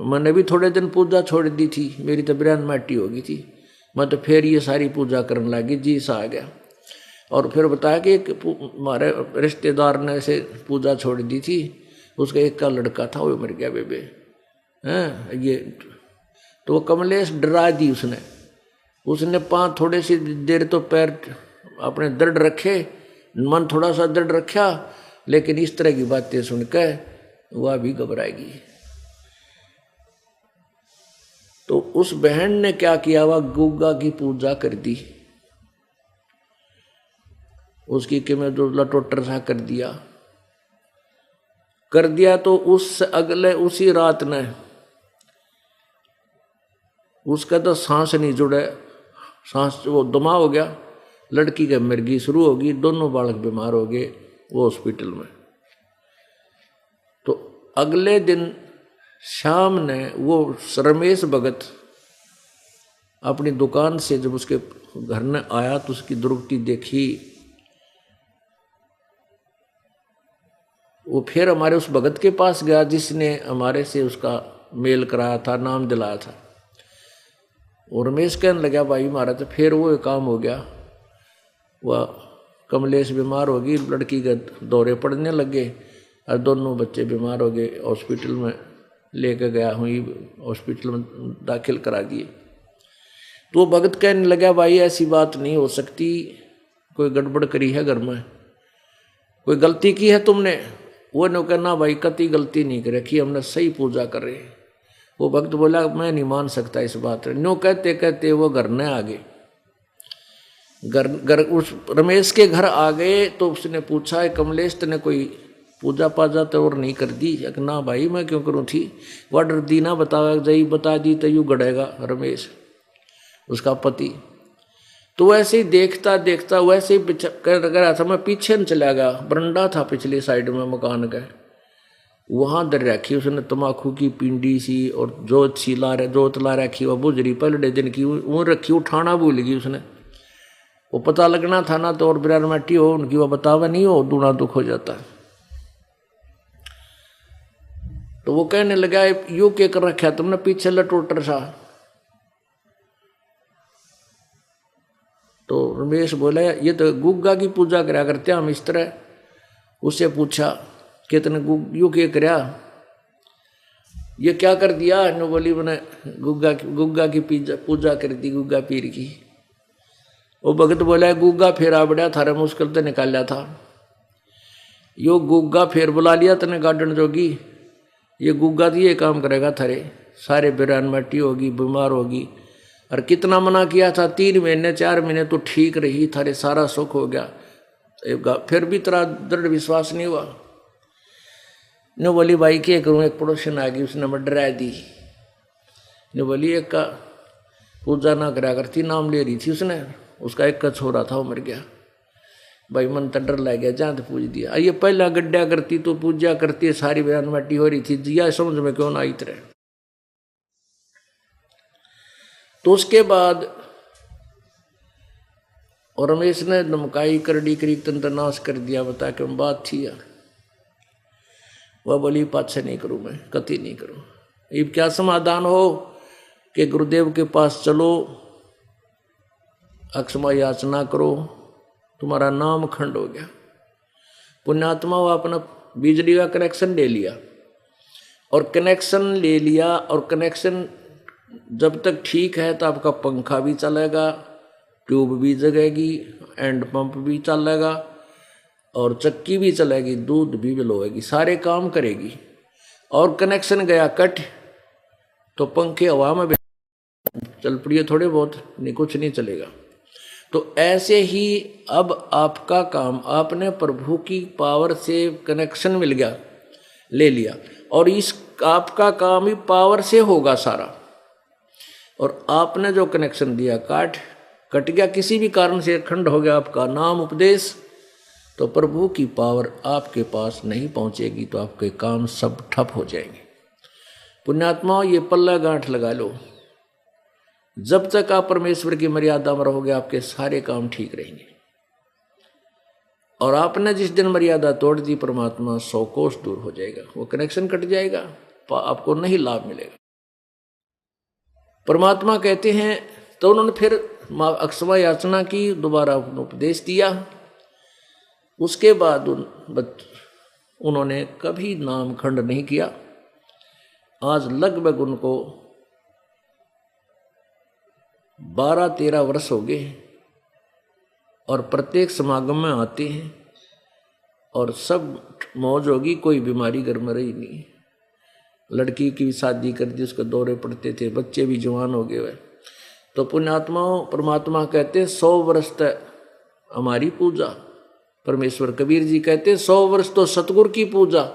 मैंने भी थोड़े दिन पूजा छोड़ दी थी, मेरी तो बिरान माटी हो गई थी, मैं तो फिर ये सारी पूजा करने लगी, जी सा आ गया। और फिर बताया कि हमारे रिश्तेदार ने ऐसे पूजा छोड़ दी थी, उसका एक का लड़का था वो मर गया बेबे हैं ये। तो वो कमलेश डरा दी उसने पाँव थोड़े सी देर तो पैर अपने दृढ़ रखे, मन थोड़ा सा दृढ़ रखा, लेकिन इस तरह की बातें सुनकर वह भी घबराएगी। तो उस बहन ने क्या किया, वह गुग्गा की पूजा कर दी, उसकी किमें जो लटोटर सा कर दिया। तो उस अगले उसी रात ने उसका तो सांस नहीं जुड़े, सांस वो दमा हो गया, लड़की की मिर्गी शुरू होगी, दोनों बालक बीमार हो गए वो हॉस्पिटल में। तो अगले दिन शाम ने वो रमेश भगत अपनी दुकान से जब उसके घर में आया तो उसकी दुर्गति देखी। वो फिर हमारे उस भगत के पास गया जिसने हमारे से उसका मेल कराया था, नाम दिलाया था। और रमेश कहने लगा भाई हमारा तो फिर वो काम हो गया, वह कमलेश बीमार हो गई, लड़की के दौरे पड़ने लगे और दोनों बच्चे बीमार हो गए, हॉस्पिटल में लेकर गया हूँ, हॉस्पिटल में दाखिल करा दिए। तो वो भगत कहने लगा भाई ऐसी बात नहीं हो सकती, कोई गड़बड़ करी है घर में, कोई गलती की है तुमने। वो ने कहना भाई कति गलती नहीं कर रखी, हमने सही पूजा कर रहे। वो भक्त बोला मैं नहीं मान सकता इस बात। नो कहते कहते वो घर न आ गए, घर उस रमेश के घर आ गए। तो उसने पूछा कमलेश तने कोई पूजा पाजा तो और नहीं कर दी? ना भाई मैं क्यों करूँ थी, वह डर दी ना बतावा जई बता दी तो यूँ गड़ेगा रमेश उसका पति। तो वैसे ही देखता देखता वैसे ही कर रहा था, मैं पीछे न चला गया, बरंडा था पिछली साइड में मकान का, वहाँ दर रखी उसने तम्बाकू की पिंडी सी और जोत ला रखी, वह बुजरी पहले दिन की वो रखी, उठाना भूल गई उसने। वो पता लगना था ना तो और बिरार मट्टी हो उनकी, वह बतावा नहीं हो दूना दुख हो जाता। तो वो कहने लगा यू क्या कर रखा तुमने पीछे लटोटर सा। तो रमेश बोला ये तो गुग्गा की पूजा करा करते हम इस तरह। उससे पूछा कि तने यू क्या करया, ये क्या कर दिया? नो बोली मैंने गुग्गा की पूजा कर दी, गुग्गा पीर की। वो भगत बोला गुग्गा फेर आ बड़ा थारा मुश्किल तो निकाला था, यो गुग्गा फेर बुला लिया तने गार्डन जोगी, ये गुग्गा तो ये काम करेगा थारे सारे बिरान मट्टी होगी, बीमार होगी। और कितना मना किया था, 3 महीने 4 महीने तो ठीक रही, थारे सारा सुख हो गया, फिर भी तेरा दृढ़ विश्वास नहीं हुआ। नो बोली भाई क्या करूँ, एक पड़ोसन आ गई उसने मैं डरा दी। नो बोली एक का पूजा ना करा करती, नाम ले रही थी उसने, उसका एक कच्छ हो रहा था, वो मर गया। भाई मन तो डर लग गया, जहाँ तो पूज दिया। ये पहला गड्ढा करती तो पूजा करती, सारी बयान माटी हो रही थी, जिया समझ में क्यों ना आई तरह। तो उसके बाद और रमेश ने धमकाई करड़ी करी तंत्र नाश कर दिया, बता के बात थी यार। वह बोली पाछे नहीं करूं, मैं कति नहीं करूं। अब क्या समाधान हो कि गुरुदेव के पास चलो, अक्षमा याचना करो, तुम्हारा नाम खंड हो गया। पुण्यात्मा वो अपना बिजली का कनेक्शन ले लिया, और कनेक्शन ले लिया, और कनेक्शन जब तक ठीक है तो आपका पंखा भी चलेगा, ट्यूब भी जगेगी, एंड पंप भी चलेगा, और चक्की भी चलेगी, दूध भी बिलोएगी, सारे काम करेगी। और कनेक्शन गया कट तो पंखे हवा में चल पड़िए थोड़े बहुत, नहीं कुछ नहीं चलेगा। तो ऐसे ही अब आपका काम, आपने प्रभु की पावर से कनेक्शन मिल गया, ले लिया, और इस आपका काम ही पावर से होगा सारा। और आपने जो कनेक्शन दिया कट गया, किसी भी कारण से खंड हो गया आपका नाम उपदेश, तो प्रभु की पावर आपके पास नहीं पहुंचेगी, तो आपके काम सब ठप हो जाएंगे। पुण्यात्माओं, ये पल्ला गांठ लगा लो, जब तक आप परमेश्वर की मर्यादा में रहोगे आपके सारे काम ठीक रहेंगे। और आपने जिस दिन मर्यादा तोड़ दी, परमात्मा 100 कोस दूर हो जाएगा, वो कनेक्शन कट जाएगा, आपको नहीं लाभ मिलेगा। परमात्मा कहते हैं, तो उन्होंने फिर अक्षमा याचना की, दोबारा उपदेश दिया। उसके बाद उन्होंने कभी नाम खंड नहीं किया। आज लगभग उनको 12-13 वर्ष हो गए, और प्रत्येक समागम में आते हैं, और सब मौज होगी, कोई बीमारी घर में रही नहीं। लड़की की भी शादी कर दी, उसके दौरे पड़ते थे, बच्चे भी जवान हो गए हुए। तो पुण्यात्माओं, परमात्मा कहते हैं 100 वर्ष तक हमारी पूजा। परमेश्वर कबीर जी कहते हैं 100 वर्ष तो सतगुरु की पूजा।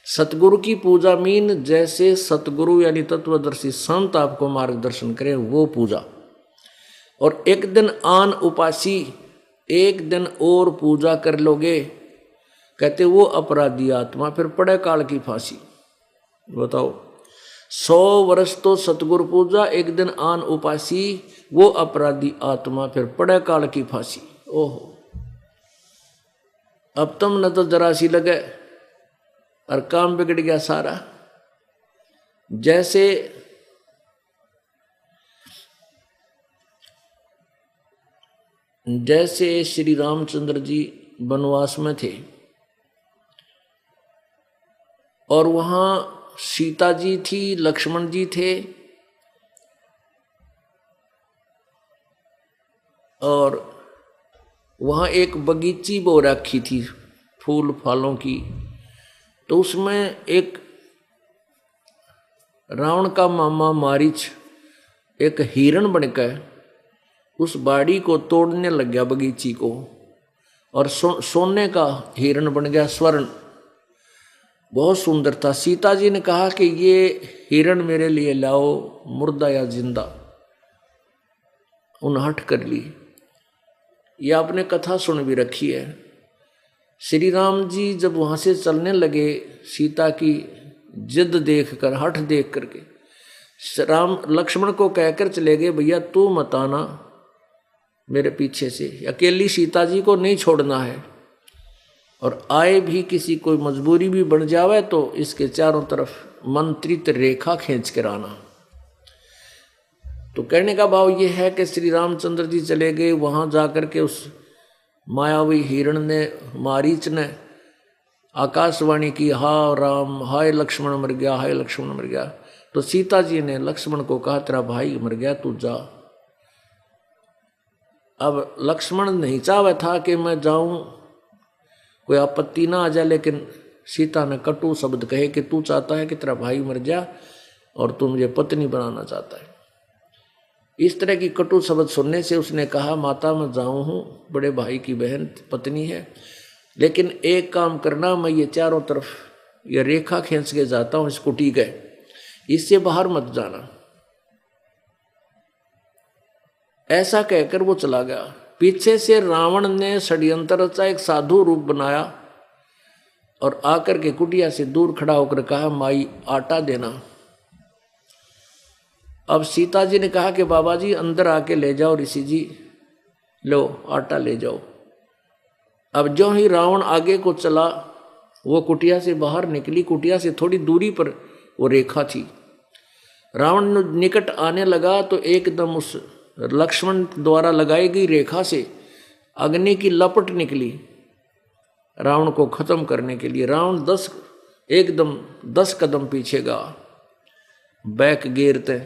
सतगुरु की पूजा मीन जैसे सतगुरु यानी तत्वदर्शी संत आपको मार्गदर्शन करें, वो पूजा। और एक दिन आन उपासी, एक दिन और पूजा कर लोगे, कहते वो अपराधी आत्मा फिर पड़े काल की फांसी। बताओ, 100 वर्ष तो सतगुरु पूजा, एक दिन आन उपासी, वो अपराधी आत्मा फिर पड़े काल की फांसी। ओहो, अब तुम न तो जरा सी लगे और काम बिगड़ गया सारा। जैसे श्री रामचंद्र जी वनवास में थे, और वहां सीता जी थी, लक्ष्मण जी थे, और वहाँ एक बगीची बो रखी थी फूल फालों की। तो उसमें एक रावण का मामा मारीच एक हिरण बनकर उस बाड़ी को तोड़ने लग गया, बगीची को, और सोने का हिरण बन गया, स्वर्ण, बहुत सुंदर था। सीता जी ने कहा कि ये हिरण मेरे लिए लाओ, मुर्दा या जिंदा। उन हट कर ली। ये आपने कथा सुन भी रखी है। श्री राम जी जब वहां से चलने लगे, सीता की जिद देखकर, हठ देख करके, राम लक्ष्मण को कहकर चले गए, भैया तू मत आना मेरे पीछे से, अकेली सीता जी को नहीं छोड़ना है, और आए भी किसी कोई मजबूरी भी बन जावे तो इसके चारों तरफ मंत्रित रेखा खींच कर आना। तो कहने का भाव ये है कि श्री रामचंद्र जी चले गए, वहां जाकर के उस मायावी हिरण ने, मारीच ने आकाशवाणी की, हा राम, हाय लक्ष्मण मर गया, हाय लक्ष्मण मर गया। तो सीता जी ने लक्ष्मण को कहा, तेरा भाई मर गया, तू जा। अब लक्ष्मण नहीं चाहता था कि मैं जाऊं, कोई आपत्ति ना आ जाए, लेकिन सीता ने कटु शब्द कहे कि तू चाहता है कि तेरा भाई मर जा और तू मुझे पत्नी बनाना चाहता है। इस तरह की कटु शब्द सुनने से उसने कहा, माता मैं जाऊं हूं, बड़े भाई की बहन पत्नी है, लेकिन एक काम करना, मैं ये चारों तरफ ये रेखा खींच के जाता हूं इस कुटी के, इससे बाहर मत जाना। ऐसा कहकर वो चला गया। पीछे से रावण ने षड्यंत्र रचा, एक साधु रूप बनाया और आकर के कुटिया से दूर खड़ा होकर कहा, माई आटा देना। अब सीता जी ने कहा कि बाबा जी अंदर आके ले जाओ, ऋषि जी लो आटा ले जाओ। अब जो ही रावण आगे को चला, वो कुटिया से बाहर निकली। कुटिया से थोड़ी दूरी पर वो रेखा थी। रावण निकट आने लगा तो एकदम उस लक्ष्मण द्वारा लगाई गई रेखा से अग्नि की लपट निकली रावण को खत्म करने के लिए। रावण 10 कदम पीछे गया, बैक गिरते,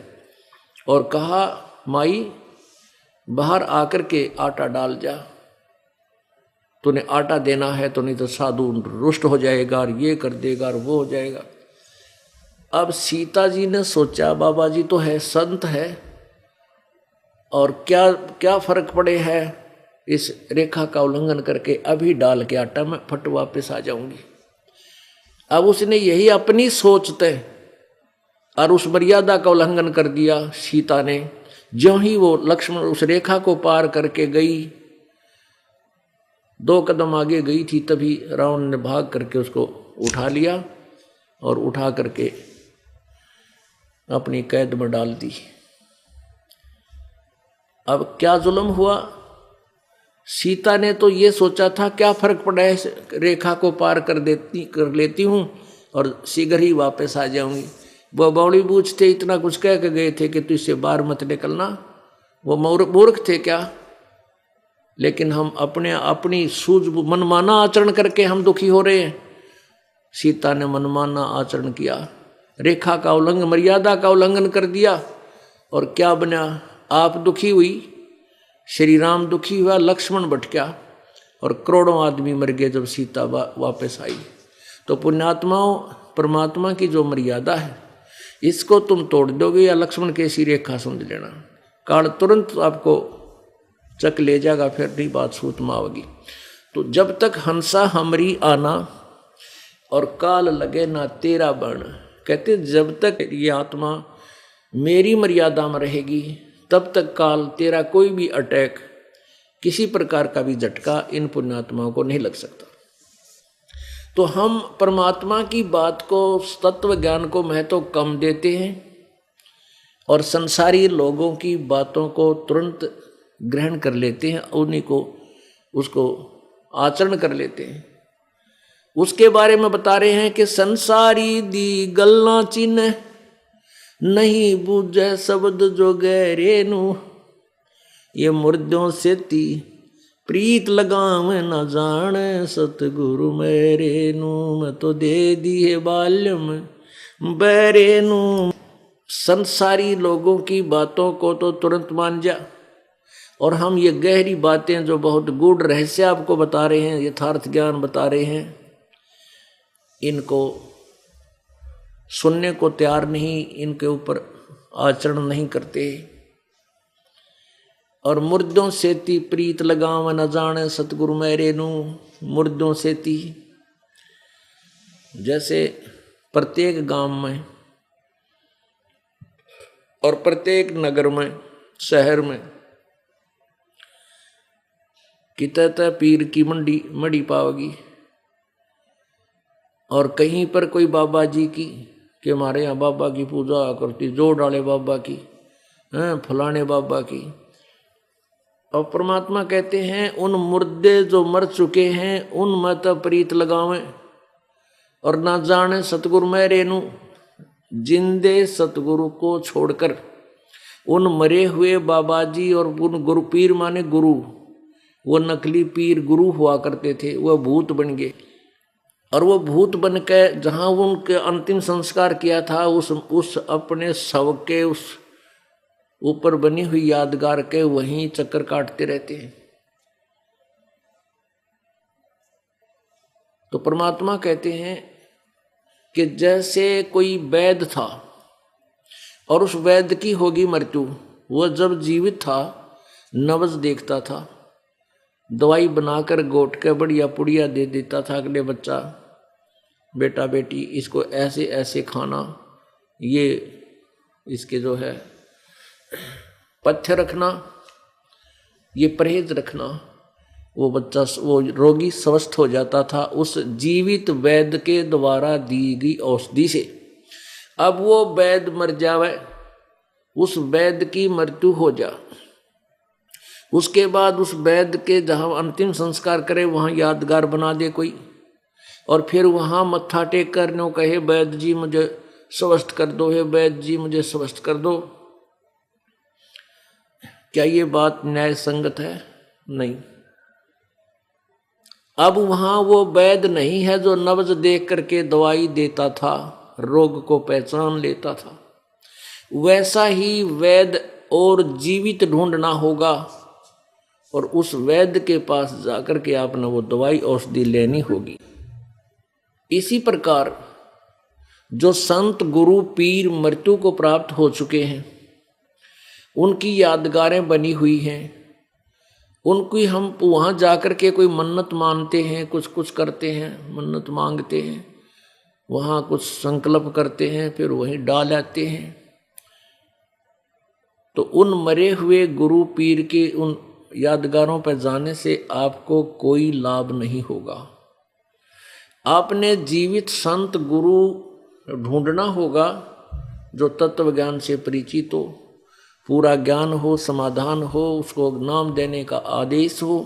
और कहा, माई बाहर आकर के आटा डाल जा, तूने आटा देना है तो नहीं तो साधु रुष्ट हो जाएगा और ये कर देगा और वो हो जाएगा। अब सीता जी ने सोचा, बाबा जी तो है, संत है, और क्या क्या फर्क पड़े है इस रेखा का उल्लंघन करके, अभी डाल के आटा मैं फट वापस आ जाऊंगी। अब उसने यही अपनी सोचते और उस मर्यादा का उल्लंघन कर दिया सीता ने। ज्यों ही वो लक्ष्मण उस रेखा को पार करके गई, 2 कदम आगे गई थी, तभी रावण ने भाग करके उसको उठा लिया और उठा करके अपनी कैद में डाल दी। अब क्या जुल्म हुआ, सीता ने तो ये सोचा था क्या फर्क पड़ा है, रेखा को पार कर लेती हूँ और शीघ्र ही वापस आ जाऊंगी। वो बौड़ी बूझ थे, इतना कुछ कह के गए थे कि तू इससे बाहर मत निकलना। वो मूर्ख थे क्या? लेकिन हम अपनी सूझ मनमाना आचरण करके हम दुखी हो रहे हैं। सीता ने मनमाना आचरण किया, रेखा का उल्लंघन, मर्यादा का उल्लंघन कर दिया, और क्या बना, आप दुखी हुई, श्री राम दुखी हुआ, लक्ष्मण भटका और करोड़ों आदमी मर गए जब सीता वापस आई। तो पुण्यात्माओं, परमात्मा की जो मर्यादा है इसको तुम तोड़ दोगे या लक्ष्मण की ऐसी रेखा समझ लेना, काल तुरंत आपको चक ले जाएगा, फिर नहीं बात सूत में आओगी। तो जब तक हंसा हमरी आना और काल लगे ना तेरा बण, कहते जब तक ये आत्मा मेरी मर्यादा में रहेगी तब तक काल तेरा कोई भी अटैक, किसी प्रकार का भी झटका इन पुण्यात्माओं को नहीं लग सकता। तो हम परमात्मा की बात को, तत्व ज्ञान को महत्व कम देते हैं और संसारी लोगों की बातों को तुरंत ग्रहण कर लेते हैं, उन्हीं को उसको आचरण कर लेते हैं। उसके बारे में बता रहे हैं कि संसारी दी गल्ला चिन्ह नहीं बूझे शब्द जो गहरे नू, ये मुर्दों से ती प्रीत लगाव न जान सतगुरु मेरे नू, मैं तो दे दिए बाल्यम बैरे नू। संसारी लोगों की बातों को तो तुरंत मान जा, और हम ये गहरी बातें जो बहुत गूढ़ रहस्य आपको बता रहे हैं, यथार्थ ज्ञान बता रहे हैं, इनको सुनने को तैयार नहीं, इनके ऊपर आचरण नहीं करते। और मुर्दों से ती प्रीत लगाव न जाने सतगुरु मेरे नू, मुर्दों से ती, जैसे प्रत्येक गांव में और प्रत्येक नगर में, शहर में कितने पीर की मड़ी पाओगी, और कहीं पर कोई बाबा जी की, कि हमारे यहाँ बाबा की पूजा करती, जोड़ डाले बाबा की, फलाने बाबा की। और परमात्मा कहते हैं उन मुर्दे जो मर चुके हैं उन मत प्रीत लगावें और ना जाने सतगुरु मेरे नू। जिंदे सतगुरु को छोड़कर उन मरे हुए बाबा जी और उन गुरु, पीर माने गुरु, वो नकली पीर गुरु हुआ करते थे, वह भूत बन गए। और वो भूत बन के जहाँ वो उनके अंतिम संस्कार किया था, उस अपने शव के उस ऊपर बनी हुई यादगार के वहीं चक्कर काटते रहते हैं। तो परमात्मा कहते हैं कि जैसे कोई वैद्य था और उस वैद्य की होगी मृत्यु, वह जब जीवित था नवज देखता था, दवाई बनाकर गोट के बढ़िया पुड़िया दे देता था, अगले बच्चा बेटा बेटी इसको ऐसे ऐसे खाना, ये इसके जो है पथ्य रखना, ये परहेज रखना। वो बच्चा, वो रोगी स्वस्थ हो जाता था उस जीवित वैद्य के द्वारा दी गई औषधि से। अब वो वैद्य मर जावे, उस वैद्य की मृत्यु हो जा, उसके बाद उस वैद्य के जहाँ अंतिम संस्कार करे वहाँ यादगार बना दे कोई, और फिर वहाँ मत्था टेक कर नो कहे वैद्य जी मुझे स्वस्थ कर दो, हे वैद्य जी मुझे स्वस्थ कर दो। क्या ये बात न्याय संगत है? नहीं। अब वहां वो वैद्य नहीं है जो नब्ज देख करके दवाई देता था, रोग को पहचान लेता था। वैसा ही वैद्य और जीवित ढूंढना होगा, और उस वैद्य के पास जाकर के आपने वो दवाई औषधि लेनी होगी। इसी प्रकार जो संत गुरु पीर मृत्यु को प्राप्त हो चुके हैं, उनकी यादगारें बनी हुई हैं, उनकी हम वहाँ जाकर के कोई मन्नत मानते हैं, कुछ कुछ करते हैं, मन्नत मांगते हैं, वहाँ कुछ संकल्प करते हैं, फिर वहीं डाल आते हैं। तो उन मरे हुए गुरु पीर के उन यादगारों पर जाने से आपको कोई लाभ नहीं होगा। आपने जीवित संत गुरु ढूंढना होगा जो तत्व ज्ञान से परिचित हो, पूरा ज्ञान हो, समाधान हो, उसको नाम देने का आदेश हो।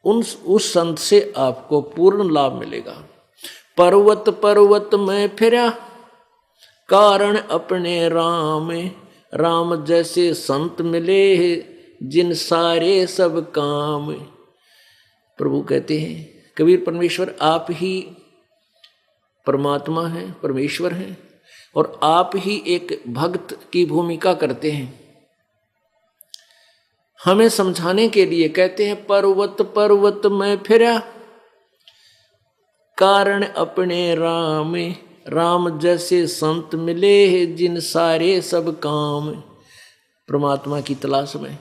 उस संत से आपको पूर्ण लाभ मिलेगा। पर्वत पर्वत में फिरा कारण अपने राम, राम जैसे संत मिले जिन सारे सब काम। प्रभु कहते हैं, कबीर परमेश्वर आप ही परमात्मा हैं, परमेश्वर हैं, और आप ही एक भक्त की भूमिका करते हैं। हमें समझाने के लिए कहते हैं, पर्वत पर्वत में फिरा कारण अपने राम, राम जैसे संत मिले जिन सारे सब काम। परमात्मा की तलाश में,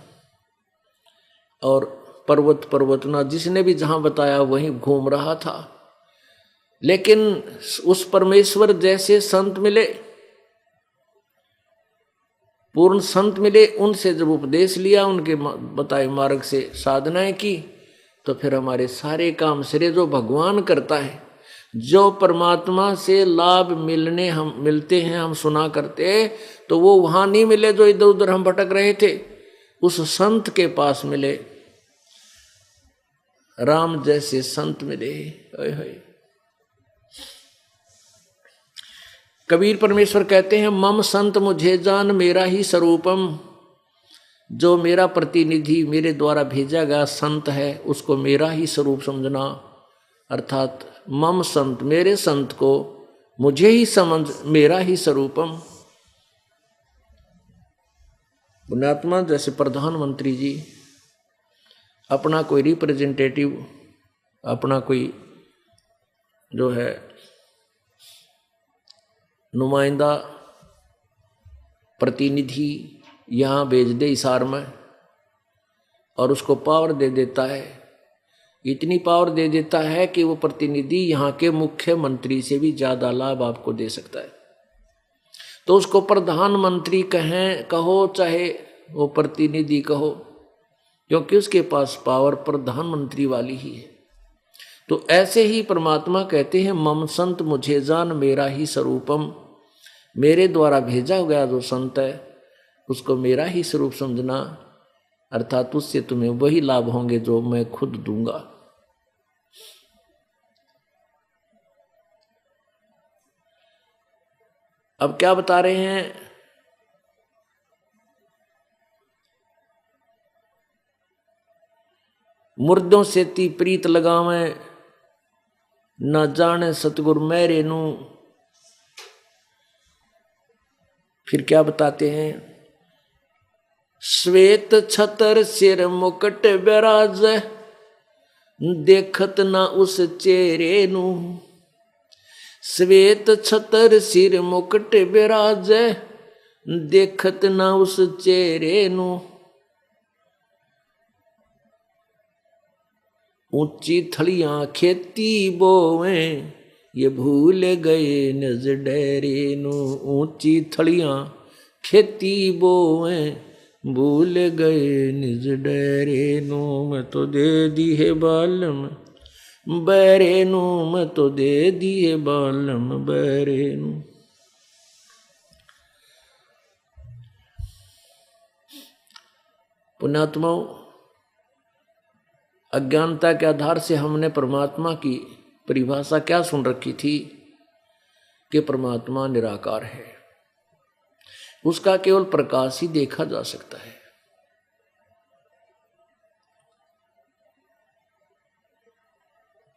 और पर्वत पर्वत ना जिसने भी जहां बताया वहीं घूम रहा था, लेकिन उस परमेश्वर जैसे संत मिले, पूर्ण संत मिले, उनसे जब उपदेश लिया, उनके बताए मार्ग से साधनाएं की, तो फिर हमारे सारे काम सिरे जो भगवान करता है, जो परमात्मा से लाभ मिलते हैं, हम सुना करते, तो वो वहां नहीं मिले जो इधर उधर हम भटक रहे थे, उस संत के पास मिले। राम जैसे संत मिले। कबीर परमेश्वर कहते हैं, मम संत मुझे जान मेरा ही स्वरूपम। जो मेरा प्रतिनिधि, मेरे द्वारा भेजा गया संत है, उसको मेरा ही स्वरूप समझना। अर्थात मम संत, मेरे संत को मुझे ही समझ, मेरा ही स्वरूपम। पुण्यात्मा जैसे प्रधानमंत्री जी अपना कोई रिप्रेजेंटेटिव, अपना कोई जो है नुमाइंदा प्रतिनिधि यहाँ भेज दे हिसार में, और उसको पावर दे देता है, इतनी पावर दे देता है कि वो प्रतिनिधि यहाँ के मुख्यमंत्री से भी ज़्यादा लाभ आपको दे सकता है। तो उसको प्रधानमंत्री कहो चाहे वो प्रतिनिधि कहो, क्योंकि उसके पास पावर प्रधानमंत्री वाली ही है। तो ऐसे ही परमात्मा कहते हैं, मम संत मुझे जान मेरा ही स्वरूपम। मेरे द्वारा भेजा गया जो संत है, उसको मेरा ही स्वरूप समझना, अर्थात उससे तुम्हें वही लाभ होंगे जो मैं खुद दूंगा। अब क्या बता रहे हैं? मुर्दों से ती प्रीत लगावे, न जाने सतगुर मेरे नू। फिर क्या बताते हैं? श्वेत छतर सिर मुकुट विराज, देखत न उस चेहरे नू। श्वेत छतर सिर मुकुट विराज, देखत न उस चेहरे नू। ऊंची थलियां खेती बोवे, ये भूल गए निज डेरे नू। ऊंची थलियां खेती बोवे, भूल गए निज डेरे नू मैं तो दे दी है बालम बैरे नू मैं तो दे दी है बालम बैरे नू। पुण्यात्माओं, अज्ञानता के आधार से हमने परमात्मा की परिभाषा क्या सुन रखी थी कि परमात्मा निराकार है, उसका केवल प्रकाश ही देखा जा सकता है।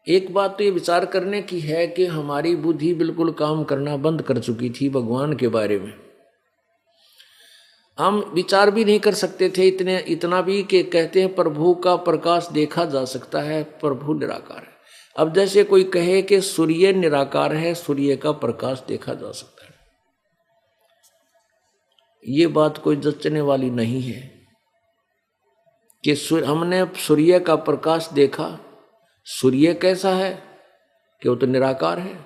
एक बात तो ये विचार करने की है कि हमारी बुद्धि बिल्कुल काम करना बंद कर चुकी थी भगवान के बारे में। हम विचार भी नहीं कर सकते थे इतना भी कि कहते हैं प्रभु का प्रकाश देखा जा सकता है, प्रभु निराकार है। अब जैसे कोई कहे कि सूर्य निराकार है, सूर्य का प्रकाश देखा जा सकता है, ये बात कोई जचने वाली नहीं है कि हमने सूर्य का प्रकाश देखा, सूर्य कैसा है कि वो तो निराकार है।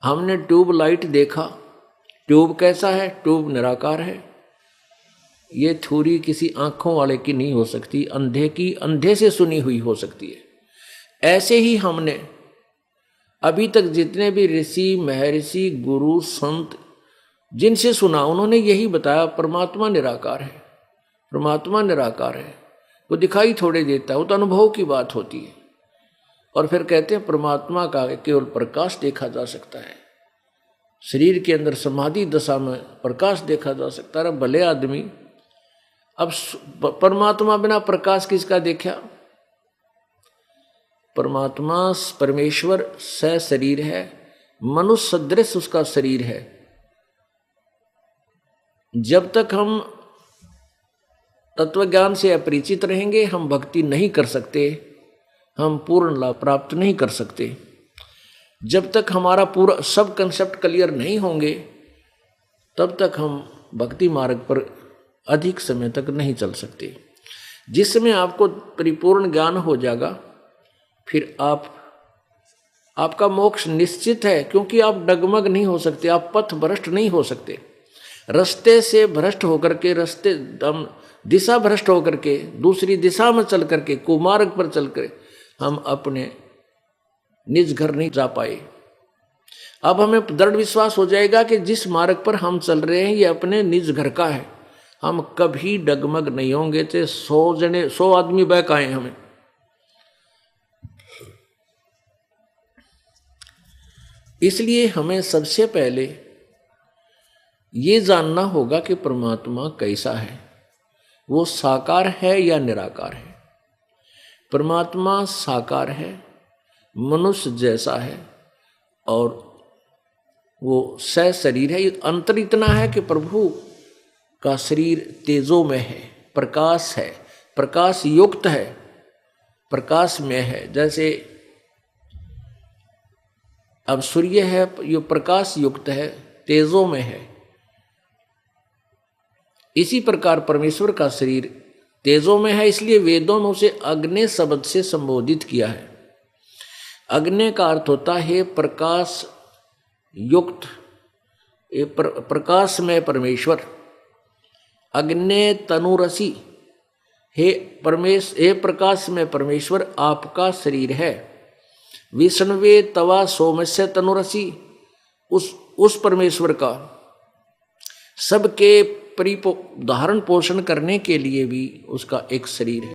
हमने ट्यूब लाइट देखा, ट्यूब कैसा है, ट्यूब निराकार है। ये थ्योरी किसी आंखों वाले की नहीं हो सकती, अंधे की अंधे से सुनी हुई हो सकती है। ऐसे ही हमने अभी तक जितने भी ऋषि महर्षि गुरु संत जिनसे सुना, उन्होंने यही बताया परमात्मा निराकार है, परमात्मा निराकार है। वो दिखाई थोड़े देता है, वो तो अनुभव की बात होती है। और फिर कहते हैं परमात्मा का केवल प्रकाश देखा जा सकता है, शरीर के अंदर समाधि दशा में प्रकाश देखा जा सकता है। भले आदमी, अब परमात्मा बिना प्रकाश किसका देखा? परमात्मा परमेश्वर स शरीर है, मनुष्य सदृश उसका शरीर है। जब तक हम तत्वज्ञान से अपरिचित रहेंगे हम भक्ति नहीं कर सकते, हम पूर्ण लाभ प्राप्त नहीं कर सकते। जब तक हमारा पूरा सब कंसेप्ट क्लियर नहीं होंगे तब तक हम भक्ति मार्ग पर अधिक समय तक नहीं चल सकते। जिस समय आपको परिपूर्ण ज्ञान हो जाएगा फिर आपका मोक्ष निश्चित है, क्योंकि आप डगमग नहीं हो सकते, आप पथ भ्रष्ट नहीं हो सकते। रास्ते से भ्रष्ट होकर के दिशा भ्रष्ट होकर के दूसरी दिशा में चल करके कुमार्ग पर चल कर हम अपने निज घर नहीं जा पाए। अब हमें दृढ़ विश्वास हो जाएगा कि जिस मार्ग पर हम चल रहे हैं ये अपने निज घर का है, हम कभी डगमग नहीं होंगे। थे 100 आदमी बैक आए हमें। इसलिए हमें सबसे पहले ये जानना होगा कि परमात्मा कैसा है, वो साकार है या निराकार है। परमात्मा साकार है, मनुष्य जैसा है और वो स शरीर है। अंतर इतना है कि प्रभु का शरीर तेजो में है, प्रकाश है, प्रकाश युक्त है, प्रकाश में है। जैसे अब सूर्य है, ये प्रकाश युक्त है, तेजो में है। इसी प्रकार परमेश्वर का शरीर तेजो में है, इसलिए वेदों में उसे अग्नि शब्द से संबोधित किया है। अग्नि का अर्थ होता है प्रकाश युक्त, प्रकाश में परमेश्वर। अग्नि तनुरसी, हे प्रकाश में परमेश्वर आपका शरीर है। विष्णुवे तवा सोमस्य तनुरसी, उस परमेश्वर का सबके धारण पोषण करने के लिए भी उसका एक शरीर है।